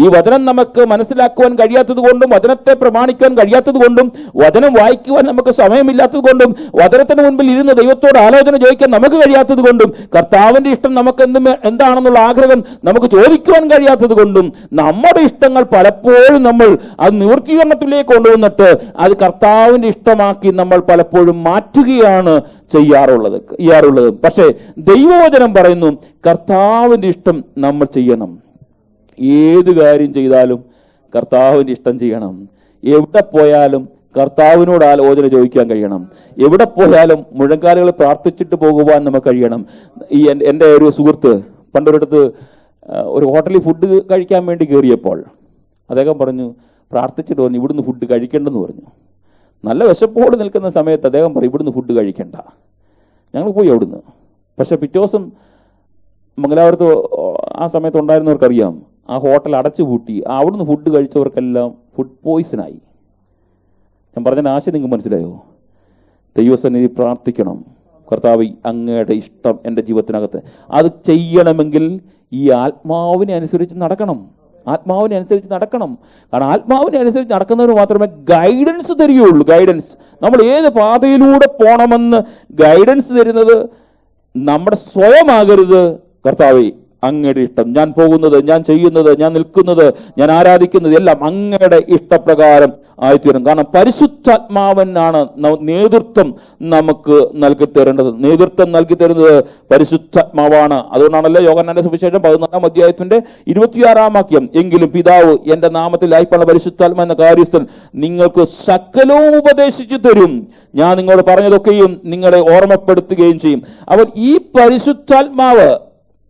ഈ വചനം നമുക്ക് മനസ്സിലാക്കുവാൻ കഴിയാത്തത് കൊണ്ടും, വചനത്തെ പ്രമാണിക്കുവാൻ കഴിയാത്തത് കൊണ്ടും, വചനം വായിക്കുവാൻ നമുക്ക് സമയമില്ലാത്തത് കൊണ്ടും, വചനത്തിന് മുൻപിൽ ഇരുന്ന് ദൈവത്തോട് ആലോചന ചോദിക്കാൻ നമുക്ക് കഴിയാത്തത് കൊണ്ടും, കർത്താവിന്റെ ഇഷ്ടം നമുക്ക് എന്താണെന്നുള്ള ആഗ്രഹം നമുക്ക് ചോദിക്കുവാൻ കഴിയാത്തത് കൊണ്ടും, നമ്മുടെ ഇഷ്ടങ്ങൾ പലപ്പോഴും നമ്മൾ അത് നിവൃത്തീകരണത്തിലേക്ക് കൊണ്ടുവന്നിട്ട് അത് കർത്താവിന്റെ ഇഷ്ടമാക്കി നമ്മൾ പലപ്പോഴും മാറ്റുകയാണ് ചെയ്യാറുള്ളത്. പക്ഷേ ദൈവവചനം പറയുന്നു, കർത്താവിന്റെ ഇഷ്ടം നമ്മൾ ചെയ്യണം. ഏത് കാര്യം ചെയ്താലും കർത്താവിന്റെ ഇഷ്ടം ചെയ്യണം. എവിടെ പോയാലും കർത്താവിനോട് ആലോചന ചോദിക്കാൻ കഴിയണം. എവിടെ പോയാലും മുഴങ്കാലുകൾ പ്രാർത്ഥിച്ചിട്ട് പോകുവാൻ നമുക്ക് കഴിയണം. എൻ്റെ ഒരു സുഹൃത്ത് പണ്ടൊരിടത്ത് ഒരു ഹോട്ടലിൽ ഫുഡ് കഴിക്കാൻ വേണ്ടി കയറിയപ്പോൾ അദ്ദേഹം പറഞ്ഞു, പ്രാർത്ഥിച്ചിട്ട് പറഞ്ഞു ഇവിടുന്ന് ഫുഡ് കഴിക്കേണ്ടെന്ന് പറഞ്ഞു. നല്ല വിശപ്പോട് നിൽക്കുന്ന സമയത്ത് അദ്ദേഹം പറയും ഇവിടുന്ന് ഫുഡ് കഴിക്കണ്ട. ഞങ്ങൾ പോയി അവിടുന്ന്. പക്ഷെ പിറ്റേ ദിവസം മംഗലാപുരത്ത് ആ സമയത്ത് ഉണ്ടായിരുന്നവർക്കറിയാം, ആ ഹോട്ടൽ അടച്ചു പൂട്ടി. അവിടുന്ന് ഫുഡ് കഴിച്ചവർക്കെല്ലാം ഫുഡ് പോയിസണായി. ഞാൻ പറഞ്ഞ ആശയം നിങ്ങൾക്ക് മനസ്സിലായോ? ദൈവസന്നിധി പ്രാർത്ഥിക്കണം, കർത്താവ് അങ്ങയുടെ ഇഷ്ടം എൻ്റെ ജീവിതത്തിനകത്ത്. അത് ചെയ്യണമെങ്കിൽ ഈ ആത്മാവിനെ അനുസരിച്ച് നടക്കണം. കാരണം ആത്മാവിനെ അനുസരിച്ച് നടക്കുന്നവന് മാത്രമേ ഗൈഡൻസ് തരികയുള്ളൂ. ഗൈഡൻസ്, നമ്മൾ ഏത് പാതയിലൂടെ പോകണമെന്ന് ഗൈഡൻസ് തരുന്നത് നമ്മുടെ സ്വയമാകരുത്. കർത്താവേ, അങ്ങയുടെ ഇഷ്ടം, ഞാൻ പോകുന്നത്, ഞാൻ ചെയ്യുന്നത്, ഞാൻ നിൽക്കുന്നത്, ഞാൻ ആരാധിക്കുന്നത് എല്ലാം അങ്ങയുടെ ഇഷ്ടപ്രകാരം ആയിത്തീരും. കാരണം പരിശുദ്ധാത്മാവനാണ് നേതൃത്വം നമുക്ക് നൽകി തരേണ്ടത്. നേതൃത്വം നൽകി തരുന്നത് പരിശുദ്ധാത്മാവാണ്. അതുകൊണ്ടാണല്ലോ യോഹന്നാന്റെ സുവിശേഷം 14-ാം അധ്യായത്തിന്റെ 26-ാം വാക്യം, എങ്കിലും പിതാവ് എന്റെ നാമത്തിൽ അയപ്പുള്ള പരിശുദ്ധാത്മ എന്ന കാര്യസ്ഥൻ നിങ്ങൾക്ക് സകലവും ഉപദേശിച്ചു തരും. ഞാൻ നിങ്ങളോട് പറഞ്ഞതൊക്കെയും നിങ്ങളെ ഓർമ്മപ്പെടുത്തുകയും ചെയ്യും. അപ്പോൾ ഈ പരിശുദ്ധാത്മാവ്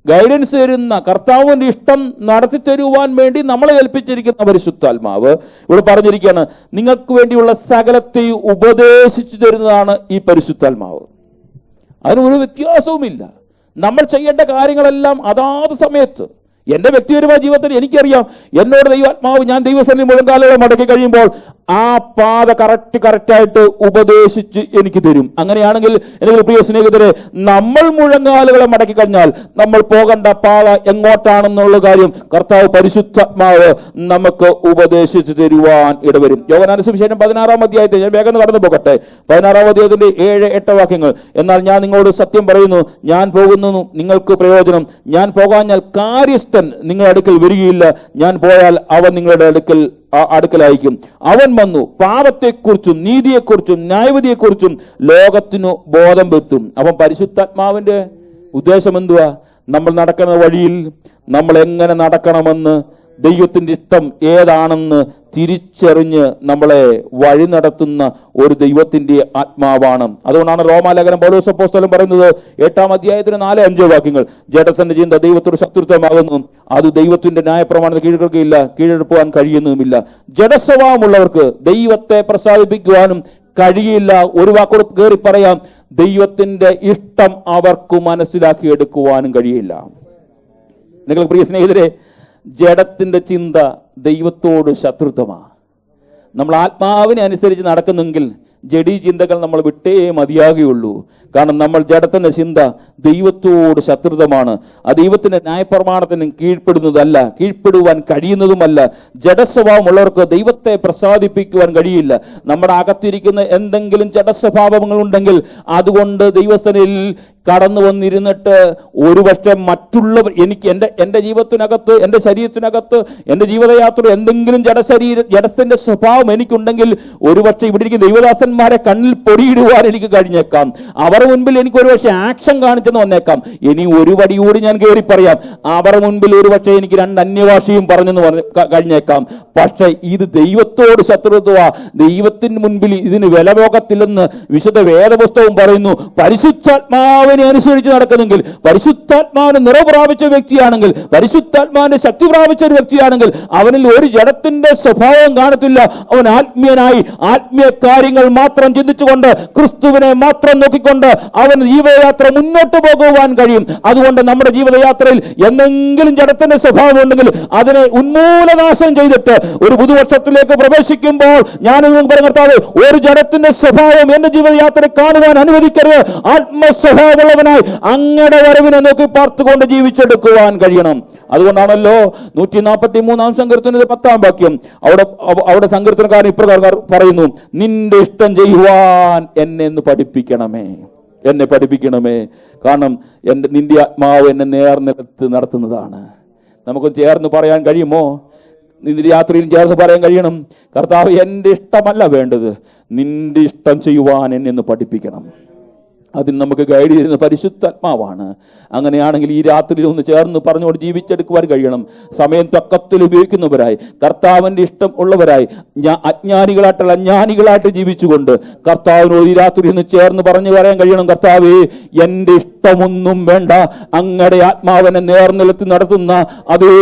ഗൈഡൻസ് തരുന്ന, കർത്താവിന്റെ ഇഷ്ടം നടത്തി തരുവാൻ വേണ്ടി നമ്മളെ ഏൽപ്പിച്ചിരിക്കുന്ന പരിശുദ്ധാത്മാവ് ഇവിടെ പറഞ്ഞിരിക്കുകയാണ്, നിങ്ങൾക്ക് വേണ്ടിയുള്ള സകലത്തെയും ഉപദേശിച്ചു തരുന്നതാണ് ഈ പരിശുദ്ധാത്മാവ്. അതിനൊരു വ്യത്യാസവുമില്ല. നമ്മൾ ചെയ്യേണ്ട കാര്യങ്ങളെല്ലാം അതാത് സമയത്ത്. എൻ്റെ വ്യക്തിപരമായ ജീവിതത്തിൽ എനിക്കറിയാം, എന്നോട് ദൈവാത്മാവ് ഞാൻ ദൈവസന്നിധി മുഴങ്കാലുകളെ മടക്കി കഴിയുമ്പോൾ ആ പാത കറക്റ്റായിട്ട് ഉപദേശിച്ച് എനിക്ക് തരും. അങ്ങനെയാണെങ്കിൽ എനിക്ക് പ്രിയ സ്നേഹിതരെ, നമ്മൾ മുഴങ്കാലുകളെ മടക്കി കഴിഞ്ഞാൽ നമ്മൾ പോകേണ്ട പാത എങ്ങോട്ടാണെന്നുള്ള കാര്യം കർത്താവ് പരിശുദ്ധാത്മാവ് നമുക്ക് ഉപദേശിച്ചു തരുവാൻ ഇടവരും. യോഹന്നാന്റെ സുവിശേഷം 16-ാം അധ്യായത്തിൽ ഞാൻ വേഗം കടന്നു പോകട്ടെ. 16-ാം അധ്യായത്തിന്റെ 7-8 വാക്യങ്ങൾ. എന്നാൽ ഞാൻ നിങ്ങളോട് സത്യം പറയുന്നു, ഞാൻ പോകുന്നു നിങ്ങൾക്ക് പ്രയോജനം. ഞാൻ പോകാഞ്ഞാൽ കാര്യസ്ഥൻ നിങ്ങളുടെ അടുക്കൽ വരികയില്ല. ഞാൻ പോയാൽ അവൻ നിങ്ങളുടെ അടുക്കലായിരിക്കും. അവൻ വന്നു പാപത്തെക്കുറിച്ചും നീതിയെക്കുറിച്ചും ന്യായവിധിയെക്കുറിച്ചും ലോകത്തിനു ബോധം വരുത്തും. അവൻ പരിശുദ്ധാത്മാവിന്റെ ഉദ്ദേശം എന്തുവാ? നമ്മൾ നടക്കുന്ന വഴിയിൽ നമ്മൾ എങ്ങനെ നടക്കണമെന്ന്, ദൈവത്തിന്റെ ഇഷ്ടം ഏതാണെന്ന് തിരിച്ചറിഞ്ഞ് നമ്മളെ വഴി നടത്തുന്ന ഒരു ദൈവത്തിന്റെ ആത്മാവാണ്. അതുകൊണ്ടാണ് റോമാലേഖനം പൗലോസ് അപ്പോസ്തലൻ പറയുന്നത് 8-ാം അധ്യായത്തിന് 4-5 വാക്യങ്ങൾ, ജഡത്തിന്റെ ചിന്ത ദൈവത്തോട് ശത്രുത്വമാകുന്നു, അത് ദൈവത്തിന്റെ ന്യായപ്രമാണത്തിന് കീഴ്പ്പെടുകയില്ല, കീഴടക്കുവാൻ കഴിയുന്നതുമില്ല. ജഡസ്വഭാവമുള്ളവർക്ക് ദൈവത്തെ പ്രസാദിപ്പിക്കുവാനും കഴിയില്ല. ഒരു വാക്കോട് കയറി പറയാം, ദൈവത്തിന്റെ ഇഷ്ടം അവർക്ക് മനസ്സിലാക്കിയെടുക്കുവാനും കഴിയില്ല. നിങ്ങൾ പ്രിയ സ്നേഹിതരെ, ജഡത്തിന്റെ ചിന്ത ദൈവത്തോട് ശത്രുത്വമാണ്. നമ്മൾ ആത്മാവിനെ അനുസരിച്ച് നടക്കുന്നെങ്കിൽ ജഡീ ചിന്തകൾ നമ്മൾ വിട്ടേ മതിയാകുകയുള്ളൂ. കാരണം നമ്മൾ ജഡത്തിന്റെ ചിന്ത ദൈവത്തോട് ശത്രുതമാണ്. ആ ദൈവത്തിന്റെ ന്യായപ്രമാണത്തിന് കീഴ്പ്പെടുന്നതല്ല, കീഴ്പ്പെടുവാൻ കഴിയുന്നതുമല്ല. ജഡസ്വഭാവമുള്ളവർക്ക് ദൈവത്തെ പ്രസാദിപ്പിക്കുവാൻ കഴിയില്ല. നമ്മുടെ അകത്തിരിക്കുന്ന എന്തെങ്കിലും ജഡസ്വഭാവങ്ങൾ ഉണ്ടെങ്കിൽ അതുകൊണ്ട് ദൈവസനയിൽ കടന്നു വന്നിരുന്നിട്ട് ഒരുപക്ഷെ മറ്റുള്ളവർ എൻ്റെ ജീവിതത്തിനകത്ത്, എൻ്റെ ശരീരത്തിനകത്ത്, എൻ്റെ ജീവിതയാത്ര എന്തെങ്കിലും ജഡത്തിന്റെ സ്വഭാവം എനിക്കുണ്ടെങ്കിൽ ഒരുപക്ഷെ ഇവിടെ ഇരിക്കുന്ന ദൈവദാസന്മാരെ കണ്ണിൽ പൊടിയിടുവാൻ എനിക്ക് കഴിഞ്ഞേക്കാം. അവരുടെ മുൻപിൽ എനിക്ക് ഒരുപക്ഷെ ആക്ഷൻ കാണിച്ചെന്ന് വന്നേക്കാം. ഇനി ഒരു പടി കൂടി ഞാൻ കയറി പറയാം, അവരുടെ മുൻപിൽ ഒരുപക്ഷെ എനിക്ക് 2 അന്യഭാഷയും പറഞ്ഞെന്ന് കഴിഞ്ഞേക്കാം. പക്ഷെ ഇത് ദൈവത്തോട് ശത്രുത്വ. ദൈവത്തിന് മുൻപിൽ ഇതിന് വിലപോകത്തില്ലെന്ന് വിശുദ്ധ വേദപുസ്തകം പറയുന്നു. പരിശുദ്ധാത്മാവിനെ അനുസരിച്ച് നടക്കുന്നെങ്കിൽ, പരിശുദ്ധാത്മാവിന് നിറവ് പ്രാപിച്ച വ്യക്തിയാണെങ്കിൽ, പരിശുദ്ധാത്മാവിന്റെ ശക്തി പ്രാപിച്ച ഒരു വ്യക്തിയാണെങ്കിൽ അവനിൽ ഒരു ജഡത്തിന്റെ സ്വഭാവം കാണത്തില്ല. അവൻ ആത്മീയനായി ആത്മീയ കാര്യങ്ങൾ മാത്രം ചിന്തിച്ചുകൊണ്ട് ക്രിസ്തുവിനെ മാത്രം നോക്കിക്കൊണ്ട് അവൻ ജീവിതയാത്ര മുന്നോട്ട് പോകുവാൻ കഴിയും. അതുകൊണ്ട് നമ്മുടെ ജീവിതയാത്രയിൽ എന്തെങ്കിലും ജഡത്തിന്റെ സ്വഭാവം ഉണ്ടെങ്കിൽ അതിനെ ഉന്മൂലനാശം ചെയ്തിട്ട് ഒരു പുതുവർഷത്തിലേക്ക് പ്രവേശിക്കുമ്പോൾ ഞാൻ കർത്താവേ, ഒരു ജഡത്തിന്റെ സ്വഭാവം എന്റെ ജീവിതയാത്രയിൽ കാണുവാൻ അനുവദിക്കരുത്. ആത്മസ്വഭാവമുള്ളവനായി അങ്ങയുടെ വരവിനെ നോക്കി പാർത്തുകൊണ്ട് ജീവിച്ചെടുക്കുവാൻ കഴിയണം. അതുകൊണ്ടാണല്ലോ 143-ാം സങ്കീർത്തനത്തിന്റെ 10-ാം വാക്യം അവിടെ സങ്കീർത്തനക്കാരൻ ഇപ്രകാരം പറയുന്നു, നിന്റെ ഇഷ്ടം ചെയ്യുവാൻ എന്നെ പഠിപ്പിക്കണമേ. കാരണം നിന്റെ ആത്മാവ് എന്നെ നേർനിലത്ത് നടത്തുന്നതാണ്. നമുക്ക് ചേർന്ന് പറയാൻ കഴിയുമോ? നിന്റെ യാത്രയിൽ ചേർന്ന് പറയാൻ കഴിയണം, കർത്താവ് എൻ്റെ ഇഷ്ടമല്ല വേണ്ടത്, നിന്റെ ഇഷ്ടം ചെയ്യുവാൻ എന്നെ പഠിപ്പിക്കണം. അതിന് നമുക്ക് ഗൈഡ് ചെയ്യുന്ന പരിശുദ്ധാത്മാവാണ്. അങ്ങനെയാണെങ്കിൽ ഈ രാത്രിയിൽ ഒന്ന് ചേർന്ന് പറഞ്ഞുകൊണ്ട് ജീവിച്ചെടുക്കുവാൻ കഴിയണം. സമയം തക്കത്തിൽ ഉപയോഗിക്കുന്നവരായി, കർത്താവിൻ്റെ ഇഷ്ടം ഉള്ളവരായി, അജ്ഞാനികളായിട്ട് ജീവിച്ചുകൊണ്ട് കർത്താവിനോട് ഈ രാത്രി ഒന്ന് ചേർന്ന് പറഞ്ഞു പറയാൻ കഴിയണം, കർത്താവേ, എൻ്റെ ഇഷ്ടമൊന്നും വേണ്ട, അങ്ങയുടെ ആത്മാവിനെ നേർനിലത്ത് നടത്തുന്ന അതേ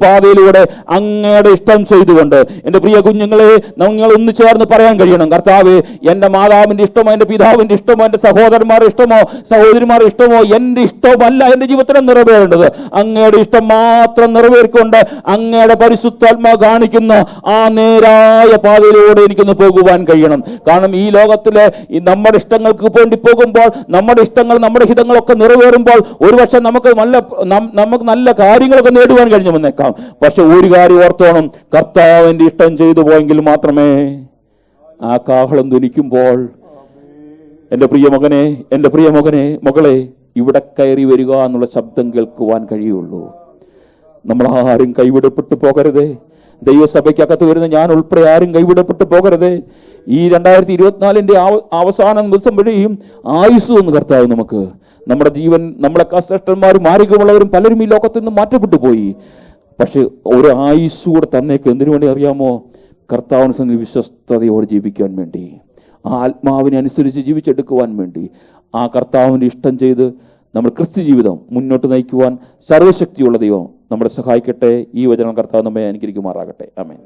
പാതയിലൂടെ അങ്ങയുടെ ഇഷ്ടം ചെയ്തുകൊണ്ട് എൻ്റെ പ്രിയ കുഞ്ഞുങ്ങളെ നിങ്ങൾ ഒന്ന് ചേർന്ന് പറയാൻ കഴിയണം, കർത്താവേ, എൻ്റെ മാതാവിൻ്റെ ഇഷ്ടമോ, എൻ്റെ പിതാവിൻ്റെ ഇഷ്ടമോ, എൻ്റെ സഹോദരന്മാരുടെ ഇഷ്ടമോ, സഹോദരിമാരുടെ ഇഷ്ടമോ, എൻ്റെ ഇഷ്ടമല്ല എൻ്റെ ജീവിതത്തിൽ നിറവേറേണ്ടത്. അങ്ങയുടെ ഇഷ്ടം മാത്രം നിറവേറിക്കൊണ്ട് അങ്ങയുടെ പരിശുദ്ധാത്മാ കാണിക്കുന്ന ആ നേരായ പാതയിലൂടെ എനിക്കൊന്ന് പോകുവാൻ കഴിയണം. കാരണം ഈ ലോകത്തിലെ നമ്മുടെ ഇഷ്ടങ്ങൾക്ക് വേണ്ടി പോകുമ്പോൾ, നമ്മുടെ ഇഷ്ടങ്ങൾ, നമ്മുടെ ഹിതങ്ങളൊക്കെ നിറവേറുമ്പോൾ ഒരുപക്ഷെ നമുക്ക് നല്ല കാര്യങ്ങളൊക്കെ നേടുവാൻ കഴിഞ്ഞു വന്നേക്കാം. പക്ഷെ ഒരു കാര്യം ഓർത്തോണം, കർത്താവിന്റെ ഇഷ്ടം ചെയ്തു പോയെങ്കിൽ മാത്രമേ ആ കാഹളം ധ്വനിക്കുമ്പോൾ എൻ്റെ പ്രിയ മകളെ ഇവിടെ കയറി വരിക എന്നുള്ള ശബ്ദം കേൾക്കുവാൻ കഴിയുള്ളൂ. നമ്മളാരും കൈവിടപ്പെട്ടു പോകരുതേ. ദൈവസഭയ്ക്കകത്ത് വരുന്ന ഞാൻ ഉൾപ്പെടെ ആരും കൈവിടപ്പെട്ടു പോകരുതേ. ഈ 2024 അവസാന ദിവസം വഴിയും ആയുസ് എന്ന് കർത്താവ് നമുക്ക്, നമ്മുടെ ജീവൻ, നമ്മളെ കഷ്ടന്മാരും ആരോഗ്യമുള്ളവരും പലരും ഈ ലോകത്ത് നിന്ന് മാറ്റപ്പെട്ടു പോയി. പക്ഷെ ഒരു ആയുസ് കൂടെ തന്നേക്ക്. എന്തിനു വേണ്ടി അറിയാമോ? കർത്താവിന് സന്നിധി വിശ്വസ്തയോടെ ജീവിക്കാൻ വേണ്ടി, ആ ആത്മാവിനെ അനുസരിച്ച് ജീവിച്ചെടുക്കുവാൻ വേണ്ടി, ആ കർത്താവിൻ്റെ ഇഷ്ടം ചെയ്ത് നമ്മൾ ക്രിസ്തു ജീവിതം മുന്നോട്ട് നയിക്കുവാൻ സർവശക്തിയുള്ള ദൈവം നമ്മളെ സഹായിക്കട്ടെ. ഈ വചനം കർത്താവ് നമ്മെ അനുഗ്രഹിക്കുമാറാകട്ടെ. ആമേൻ.